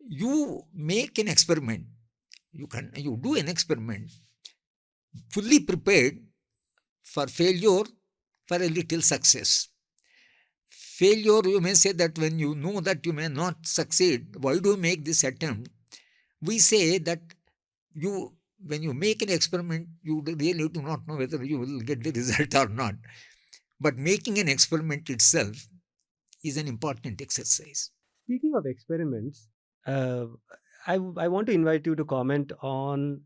you make an experiment. You do an experiment, fully prepared for failure, for a little success. Failure, you may say that when you know that you may not succeed, why do you make this attempt? We say that when you make an experiment, you really do not know whether you will get the result or not. But making an experiment itself is an important exercise. Speaking of experiments, I want to invite you to comment on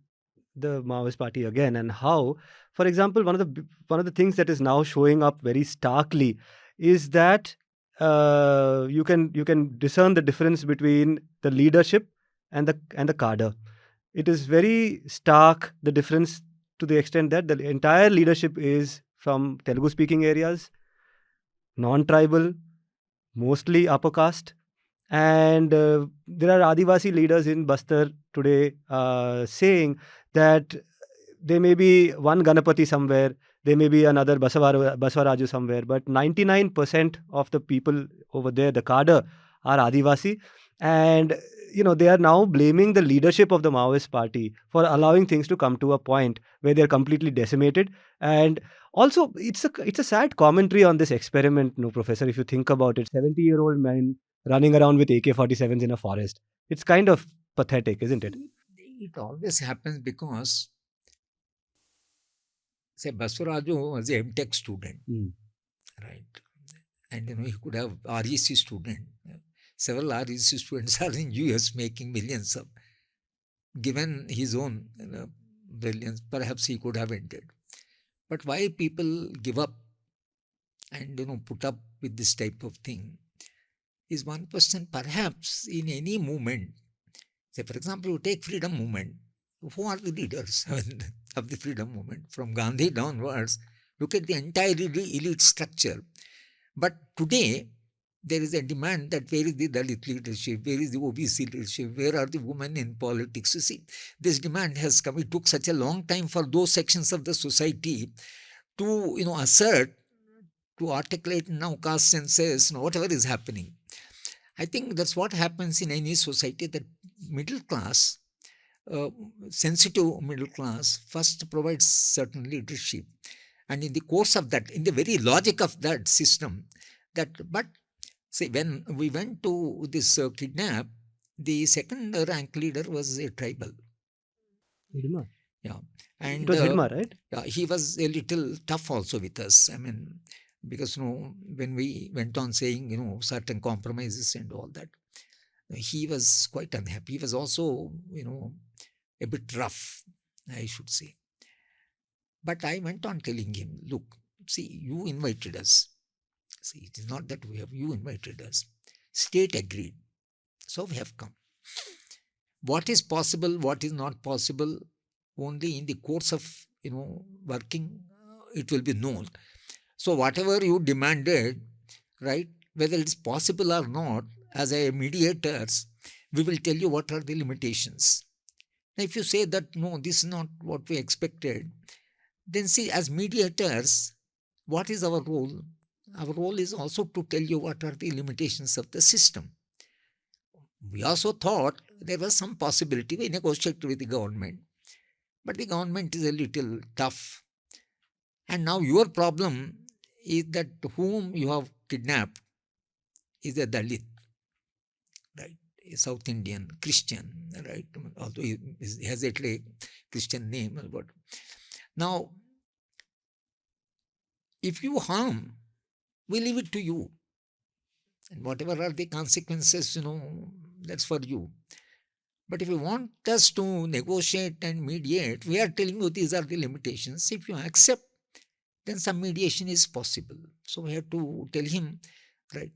the Maoist Party again, and how, for example, one of the things that is now showing up very starkly is that you can discern the difference between the leadership and the cadre. It is very stark, the difference, to the extent that the entire leadership is from Telugu speaking areas, non-tribal, mostly upper caste. And there are Adivasi leaders in Bastar today saying that there may be one Ganapati somewhere, there may be another Basavarao Raju somewhere, but 99% of the people over there, the cadre, are Adivasi. And they are now blaming the leadership of the Maoist party for allowing things to come to a point where they're completely decimated. And also, it's a sad commentary on this experiment, Professor, if you think about it. 70-year-old men running around with AK-47s in a forest. It's kind of pathetic, isn't it? It always happens because, say, Basavarao was a MTech student, right? And he could have REC student. Several REC students are in US making millions of. Given his own brilliance, perhaps he could have ended. But why people give up and put up with this type of thing is one question. Perhaps in any movement, say for example, you take freedom movement, who are the leaders of the freedom movement? From Gandhi downwards, look at the entire elite structure. But today, there is a demand that where is the Dalit leadership, where is the OBC leadership, where are the women in politics? You see, this demand has come. It took such a long time for those sections of the society to assert, to articulate now caste census, whatever is happening. I think that's what happens in any society, that middle class, sensitive middle class, first provides certain leadership. And in the course of that, in the very logic of that system, but see, when we went to this kidnap, the second rank leader was a tribal. Yeah. And It was Hidma, right? he was a little tough also with us. I mean, because when we went on saying certain compromises and all that, he was quite unhappy. He was also a bit rough, I should say. But I went on telling him, look, see, you invited us. See, it is not that you invited us. State agreed. So we have come. What is possible, what is not possible, only in the course of working, it will be known. So whatever you demanded, right, whether it's possible or not, as a mediators, we will tell you what are the limitations. Now, if you say that no, this is not what we expected, then see, as mediators, what is our role? Our role is also to tell you what are the limitations of the system. We also thought there was some possibility. We negotiated with the government, but the government is a little tough. And now your problem is that whom you have kidnapped is a Dalit, right? A South Indian Christian, right? Although he has a Christian name. But now, if you harm, we leave it to you. And whatever are the consequences, that's for you. But if you want us to negotiate and mediate, we are telling you these are the limitations. If you accept, then some mediation is possible. So we have to tell him, right?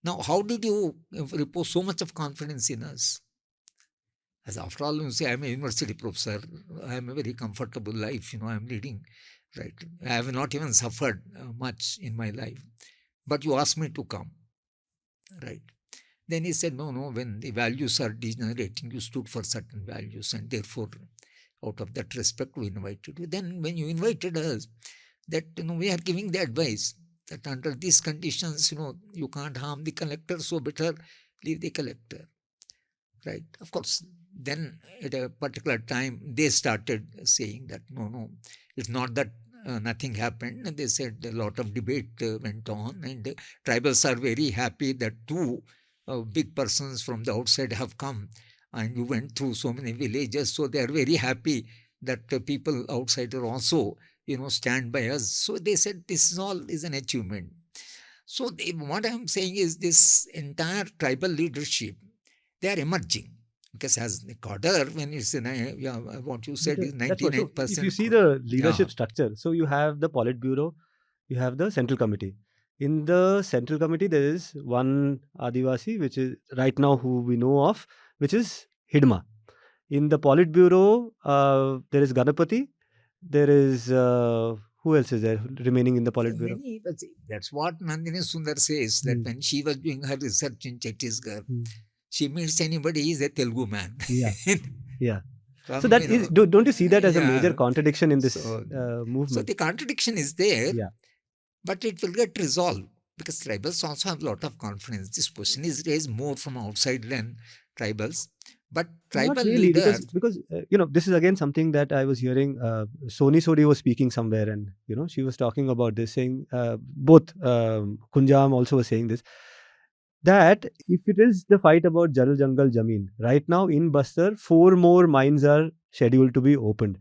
Now, how did you repose so much of confidence in us? As after all, you say, I am a university professor. I am a very comfortable life, I am leading, right? I have not even suffered much in my life. But you asked me to come, right? Then he said, no, when the values are degenerating, you stood for certain values, and therefore, out of that respect, we invited you. Then when you invited us, that we are giving the advice that under these conditions, you can't harm the collector, so better leave the collector, right? Of course, then at a particular time, they started saying that, no, it's not that nothing happened. And they said a lot of debate went on, and tribals are very happy that two big persons from the outside have come, and you went through so many villages, so they are very happy that people outside are also stand by us. So they said this is all is an achievement. So what I am saying is this entire tribal leadership, they are emerging. Because as the cadre, when it's in what you said is 99%. So if you see the leadership structure, so you have the Politburo, you have the Central Committee. In the Central Committee, there is one Adivasi, which is right now who we know of, which is Hidma. In the Politburo, there is Ganapati. There is who else is there remaining in the Politburo? That's what Nandini Sundar says, that when she was doing her research in Chhattisgarh, she meets anybody, he is a Telugu man. Yeah. So that is, don't you see that as a major contradiction in this movement? So the contradiction is there, yeah, but it will get resolved, because tribals also have a lot of confidence. This question is raised more from outside than tribals. But tribal not really, leaders, because this is again something that I was hearing. Soni Sodi was speaking somewhere, and she was talking about this, saying both Kunjam also was saying this, that if it is the fight about Jal Jangal Jameen, right now in Bastar, 4 more mines are scheduled to be opened.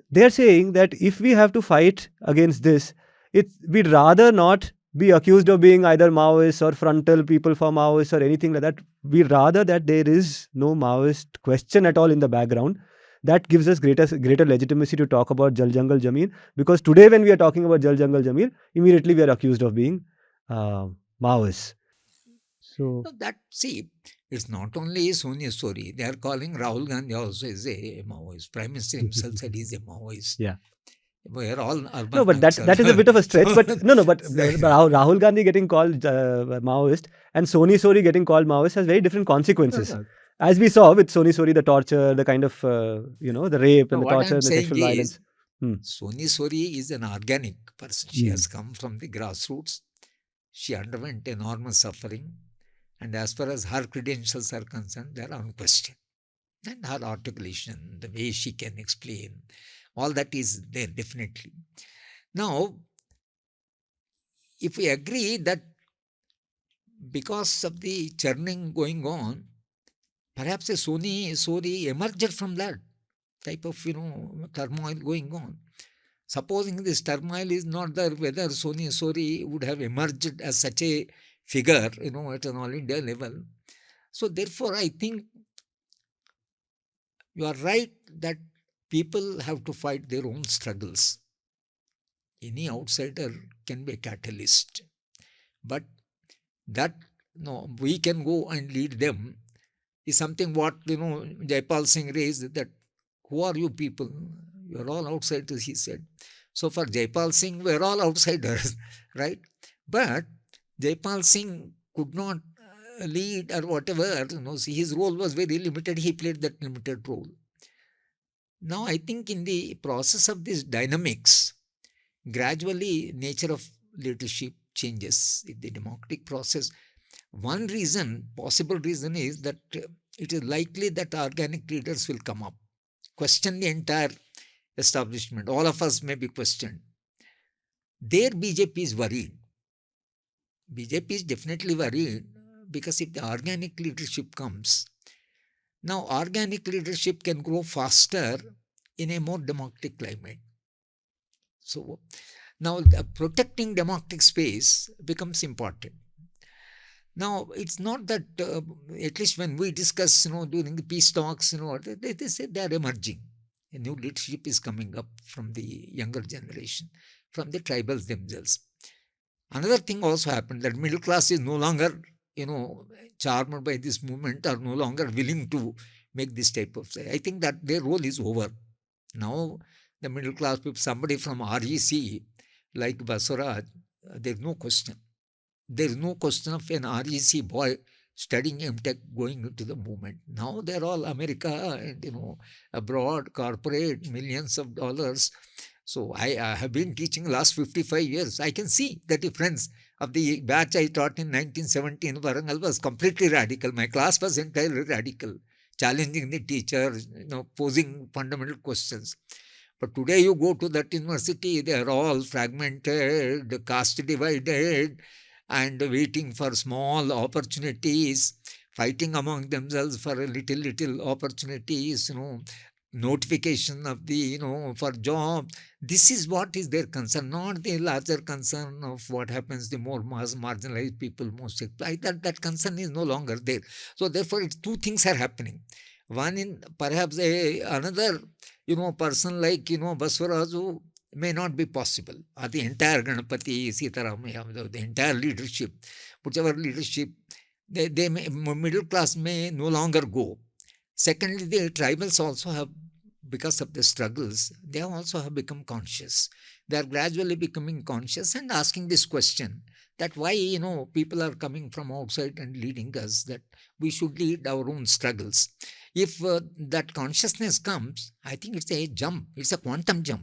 They are saying that if we have to fight against this, we'd rather not be accused of being either Maoists or frontal people for Maoists or anything like that. We'd rather that there is no Maoist question at all in the background. That gives us greater legitimacy to talk about Jal Jangal Jameen, because today when we are talking about Jal Jangal Jameen, immediately we are accused of being Maoists. So that, see, it's not only Sonia story. They are calling Rahul Gandhi also is a Maoist. Prime Minister himself said he's a Maoist. Yeah. We are all urban. No, but that is a bit of a stretch. But but Rahul Gandhi getting called Maoist and Soni Sori getting called Maoist has very different consequences. As we saw with Soni Sori, the torture, the kind of the rape and the torture and the sexual violence. Soni Sori is an organic person. She has come from the grassroots. She underwent enormous suffering. And as far as her credentials are concerned, they are unquestioned. And her articulation, the way she can explain, all that is there, definitely. Now, if we agree that because of the churning going on, perhaps a Soni Sori emerged from that, type of, turmoil going on. Supposing this turmoil is not there, whether Soni Sori would have emerged as such a figure, at an all India level. So therefore, I think you are right that people have to fight their own struggles. Any outsider can be a catalyst, but that we can go and lead them is something what Jaipal Singh raised, that who are you people? You are all outsiders, he said. So for Jaipal Singh, we are all outsiders, right? But Jaipal Singh could not lead or whatever. See, his role was very limited. He played that limited role. Now, I think in the process of these dynamics, gradually nature of leadership changes in the democratic process. One reason, possible reason, is that it is likely that organic leaders will come up, question the entire establishment. All of us may be questioned. There BJP is worried. BJP is definitely worried, because if the organic leadership comes, now organic leadership can grow faster in a more democratic climate. So now protecting democratic space becomes important. Now, it's not that, at least when we discuss, during the peace talks, they say they are emerging. A new leadership is coming up from the younger generation, from the tribals themselves. Another thing also happened, that middle class is no longer, charmed by this movement, or no longer willing to make this type of say. I think that their role is over. Now, the middle class people, somebody from REC, like Basavarao, there's no question. There is no question of an REC boy studying MTech going into the movement. Now they're all America and, abroad, corporate, millions of dollars. So I have been teaching last 55 years. I can see the difference of the batch I taught in 1970 in Varangal was completely radical. My class was entirely radical, challenging the teacher, posing fundamental questions. But today you go to that university, they are all fragmented, caste divided, and waiting for small opportunities, fighting among themselves for a little opportunities, notification of the, for job. This is what is their concern, not the larger concern of what happens, the more marginalized people, most exploited. That concern is no longer there. So therefore, two things are happening. One, in perhaps another, person like, Basavarao Raju may not be possible, or the entire Ganapati, Sitaramaya, the entire leadership, whichever leadership, they may, middle class may no longer go. Secondly, the tribals also have, because of the struggles, they also have become conscious. They are gradually becoming conscious and asking this question, that why, people are coming from outside and leading us, that we should lead our own struggles. If that consciousness comes, I think it's a jump, it's a quantum jump.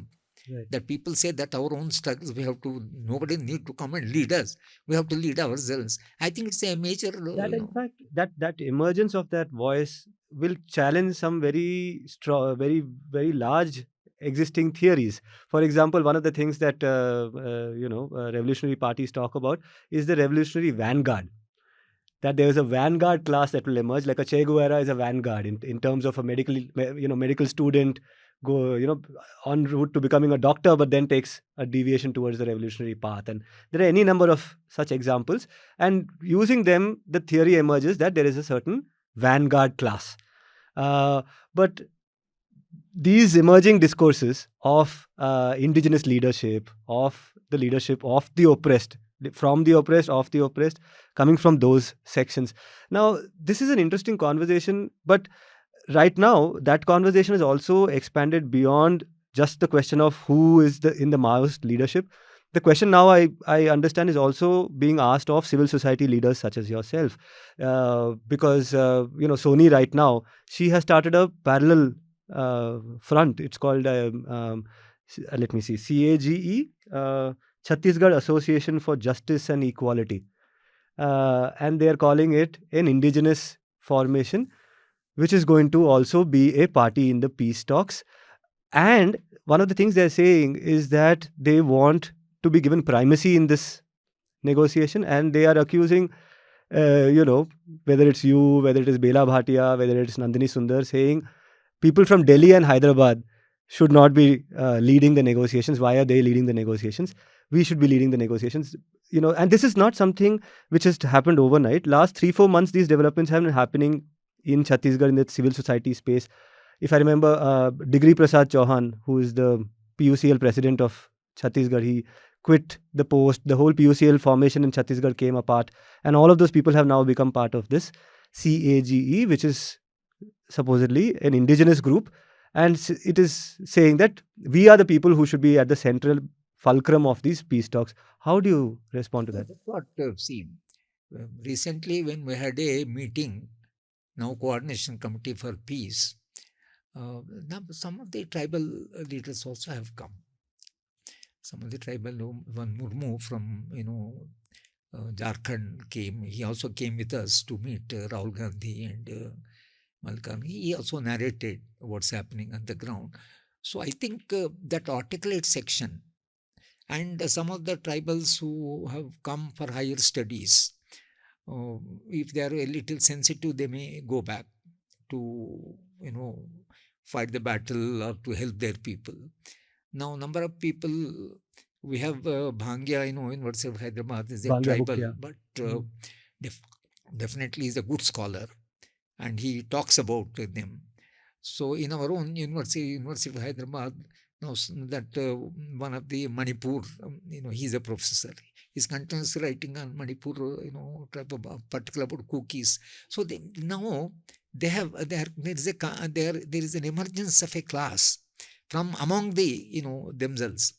Right. That people say that our own struggles, nobody need to come and lead us. We have to lead ourselves. I think it's a major... in fact, that emergence of that voice will challenge some very strong, very, very large existing theories. For example, one of the things that, revolutionary parties talk about is the revolutionary vanguard. That there is a vanguard class that will emerge, like a Che Guevara is a vanguard in terms of a medical student, go en route to becoming a doctor, but then takes a deviation towards the revolutionary path. And there are any number of such examples, and using them, the theory emerges that there is a certain vanguard class. But these emerging discourses of indigenous leadership, of the leadership of the oppressed, from the oppressed, of the oppressed, coming from those sections. Now, this is an interesting conversation, but right now, that conversation is also expanded beyond just the question of who is in the Maoist leadership. The question now, I understand, is also being asked of civil society leaders such as yourself. Because, Soni right now, she has started a parallel front. It's called, let me see, CAGE, Chhattisgarh Association for Justice and Equality. And they are calling it an indigenous formation, which is going to also be a party in the peace talks. And one of the things they're saying is that they want to be given primacy in this negotiation, and they are accusing, whether it's you, whether it is Bela Bhatia, whether it is Nandini Sundar, saying people from Delhi and Hyderabad should not be leading the negotiations. Why are they leading the negotiations? We should be leading the negotiations. And this is not something which has happened overnight. Last 3-4 months, these developments have been happening in Chhattisgarh in the civil society space. If I remember, Degree Prasad Chauhan, who is the PUCL president of Chhattisgarh, he quit the post. The whole PUCL formation in Chhattisgarh came apart, and all of those people have now become part of this CAGE, which is supposedly an indigenous group, and it is saying that we are the people who should be at the central fulcrum of these peace talks. How do you respond to that? That's what, see, recently when we had a meeting, now Coordination Committee for Peace, now some of the tribal leaders also have come. Some of the tribal, one Murmu from, Jharkhand came. He also came with us to meet Rahul Gandhi and Malkan. He also narrated what's happening on the ground. So I think that articulate section, and some of the tribals who have come for higher studies, if they are a little sensitive, they may go back to, fight the battle or to help their people. Now, number of people, we have Bhangya, in University of Hyderabad, is a Bangla tribal, Bukya. but definitely is a good scholar, and he talks about them. So in our own University of Hyderabad, now that one of the Manipur, he's a professor. He's continuously writing on Manipur, type of particular about cookies. So now there is an emergence of a class from among the themselves.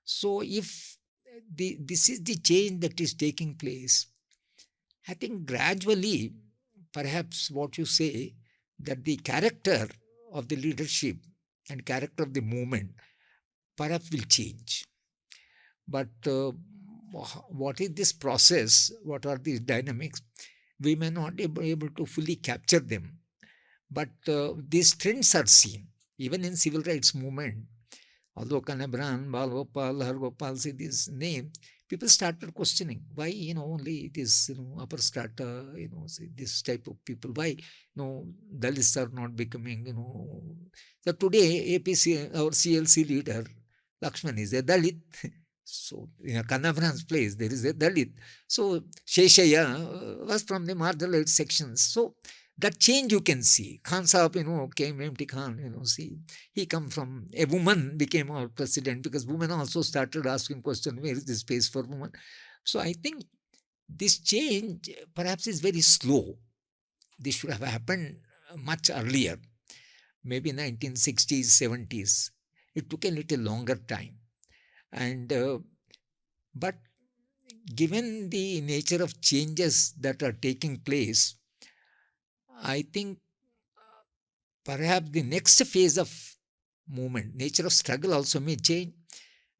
So if this is the change that is taking place, I think gradually, perhaps what you say, that the character of the leadership and character of the movement perhaps will change. But what is this process? What are these dynamics? We may not be able to fully capture them. But these trends are seen, even in civil rights movement. Although Kanabran, Balgopal, Haragopal, see these names, people started questioning why, only this, upper strata, see this type of people, why, Dalits are not becoming, So today, APC, our CLC leader, Lakshman is a Dalit. So in Kanabran's place, there is a Dalit. So Sheshaya was from the marginalized sections. So that change you can see. Khan Sahab, came empty Khan, see. He come from, a woman became our president because women also started asking question, where is the space for women? So I think this change perhaps is very slow. This should have happened much earlier, maybe 1960s, 70s. It took a little longer time. And, but given the nature of changes that are taking place, I think perhaps the next phase of movement, nature of struggle also may change,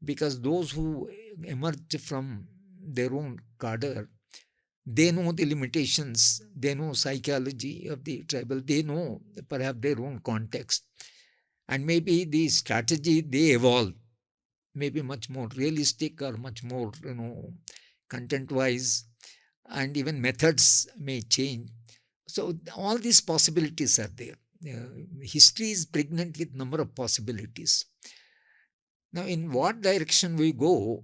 because those who emerge from their own cadre, they know the limitations, they know psychology of the tribal, they know perhaps their own context, and maybe the strategy they evolve may be much more realistic or much more, content-wise, and even methods may change. So all these possibilities are there. History is pregnant with number of possibilities. Now, in what direction we go,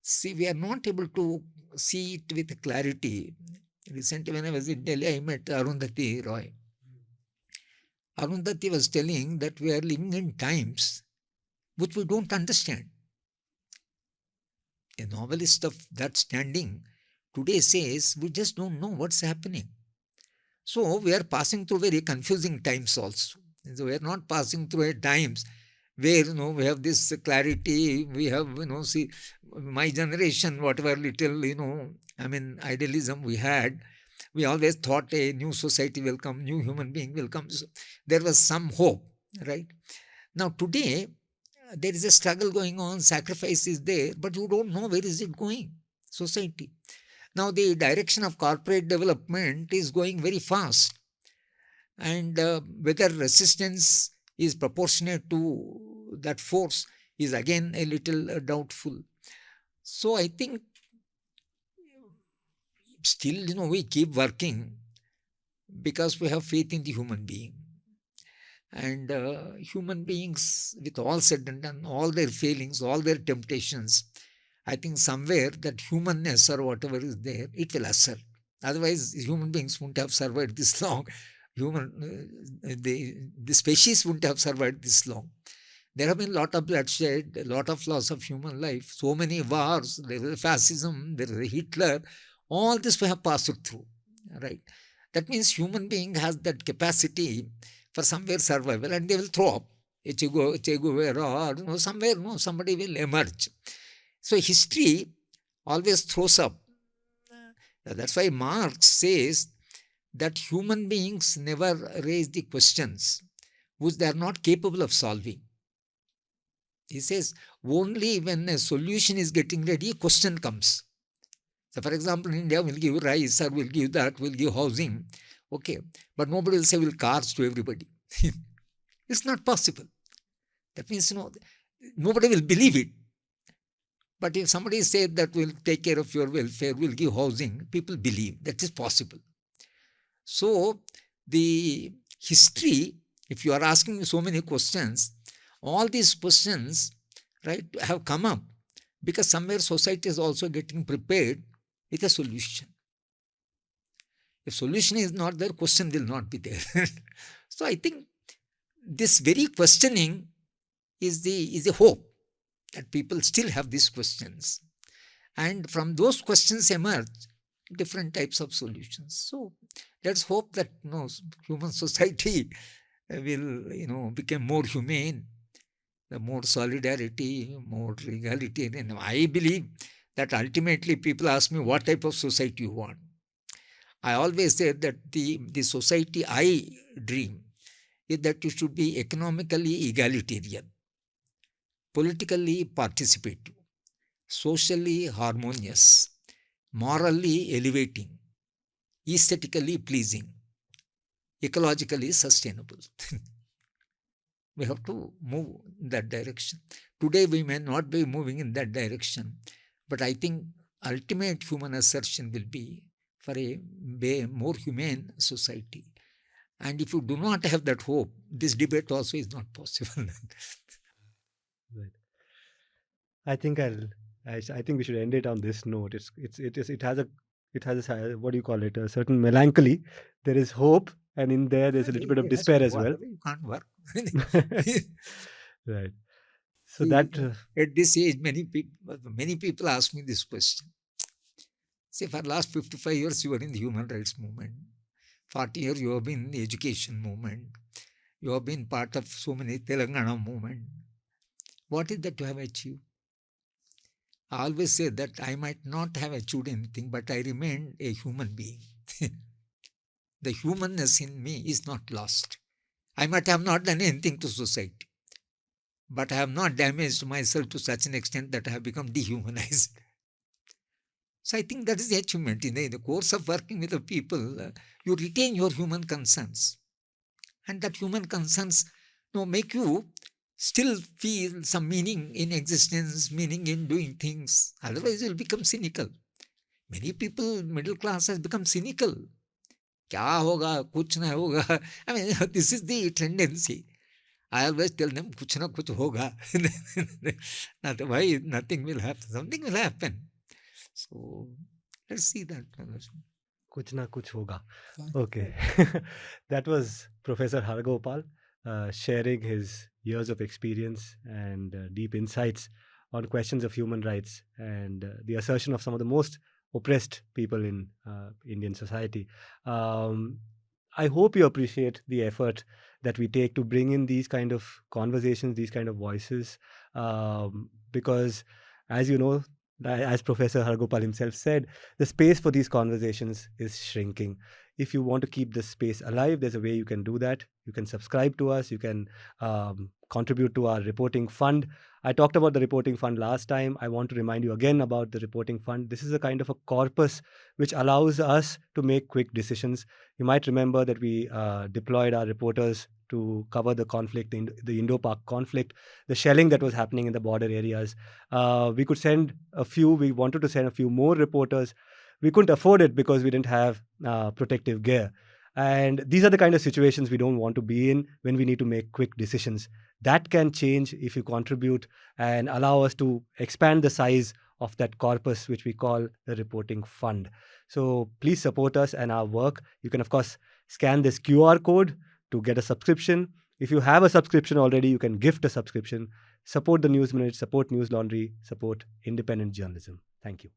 see, we are not able to see it with clarity. Recently, when I was in Delhi, I met Arundhati Roy. Arundhati was telling that we are living in times which we don't understand. A novelist of that standing today says we just don't know what's happening. So we are passing through very confusing times also. So we are not passing through times where we have this clarity, we have, see, my generation, whatever little, idealism we had, we always thought a new society will come, new human being will come. So there was some hope, right? Now today, there is a struggle going on, sacrifice is there, but you don't know where is it going, society. Now the direction of corporate development is going very fast, and whether resistance is proportionate to that force is again a little doubtful. So I think still, we keep working because we have faith in the human being. And human beings, with all said and done, all their failings, all their temptations, I think somewhere that humanness or whatever is there, it will assert. Otherwise, human beings wouldn't have survived this long. The species wouldn't have survived this long. There have been a lot of bloodshed, a lot of loss of human life, so many wars, there was fascism, there was Hitler, all this we have passed through, right? That means human being has that capacity for somewhere survival, and they will throw up. Che Guevara, or somewhere, somebody will emerge. So history always throws up. That's why Marx says that human beings never raise the questions which they are not capable of solving. He says only when a solution is getting ready, a question comes. So for example, India will give rice or will give that, will give housing. Okay, but nobody will say will cars to everybody. It's not possible. That means, nobody will believe it. But if somebody said that will take care of your welfare, will give housing, people believe that is possible. So the history, if you are asking so many questions, all these questions, right, have come up because somewhere society is also getting prepared with a solution. If solution is not there, question will not be there. So I think this very questioning is the hope that people still have these questions. And from those questions emerge different types of solutions. So let's hope that human society will become more humane, more solidarity, more equality. And I believe that ultimately people ask me what type of society you want. I always say that the society I dream is that it should be economically egalitarian, politically participative, socially harmonious, morally elevating, aesthetically pleasing, ecologically sustainable. We have to move in that direction. Today we may not be moving in that direction, but I think ultimate human assertion will be for a more humane society. And if you do not have that hope, this debate also is not possible. Right. I think I think we should end it on this note. It has a what do you call it? A certain melancholy. There is hope, and in there's a little bit of despair as well. You can't work. Right. So See, that at this age, many people ask me this question. Say, for the last 55 years, you are in the human rights movement. 40 years, you have been in the education movement. You have been part of so many Telangana movement. What is that you have achieved? I always say that I might not have achieved anything, but I remain a human being. The humanness in me is not lost. I might have not done anything to society, but I have not damaged myself to such an extent that I have become dehumanized. So I think that is the achievement. In the course of working with the people, you retain your human concerns. And that human concerns make you still feel some meaning in existence, meaning in doing things. Otherwise, you'll become cynical. Many people, middle class, has become cynical. Kya hoga, kuch na hoga. I mean, this is the tendency. I always tell them, kuch na kuch hoga. Otherwise, nothing will happen. Something will happen. So, let's see that. kuch na kuch hoga. Okay. That was Professor Haragopal sharing his years of experience and deep insights on questions of human rights and the assertion of some of the most oppressed people in Indian society. I hope you appreciate the effort that we take to bring in these kind of conversations, these kind of voices, because as you know, as Professor Haragopal himself said, the space for these conversations is shrinking. If you want to keep this space alive, there's a way you can do that. You can subscribe to us. You can contribute to our reporting fund. I talked about the reporting fund last time. I want to remind you again about the reporting fund. This is a kind of a corpus which allows us to make quick decisions. You might remember that we deployed our reporters to cover the conflict, the Indo-Pak conflict, the shelling that was happening in the border areas. We could send a few. We wanted to send a few more reporters. We couldn't afford it because we didn't have protective gear. And these are the kind of situations we don't want to be in when we need to make quick decisions. That can change if you contribute and allow us to expand the size of that corpus, which we call the reporting fund. So please support us and our work. You can, of course, scan this QR code to get a subscription. If you have a subscription already, you can gift a subscription. Support the News Minute, support News Laundry, support independent journalism. Thank you.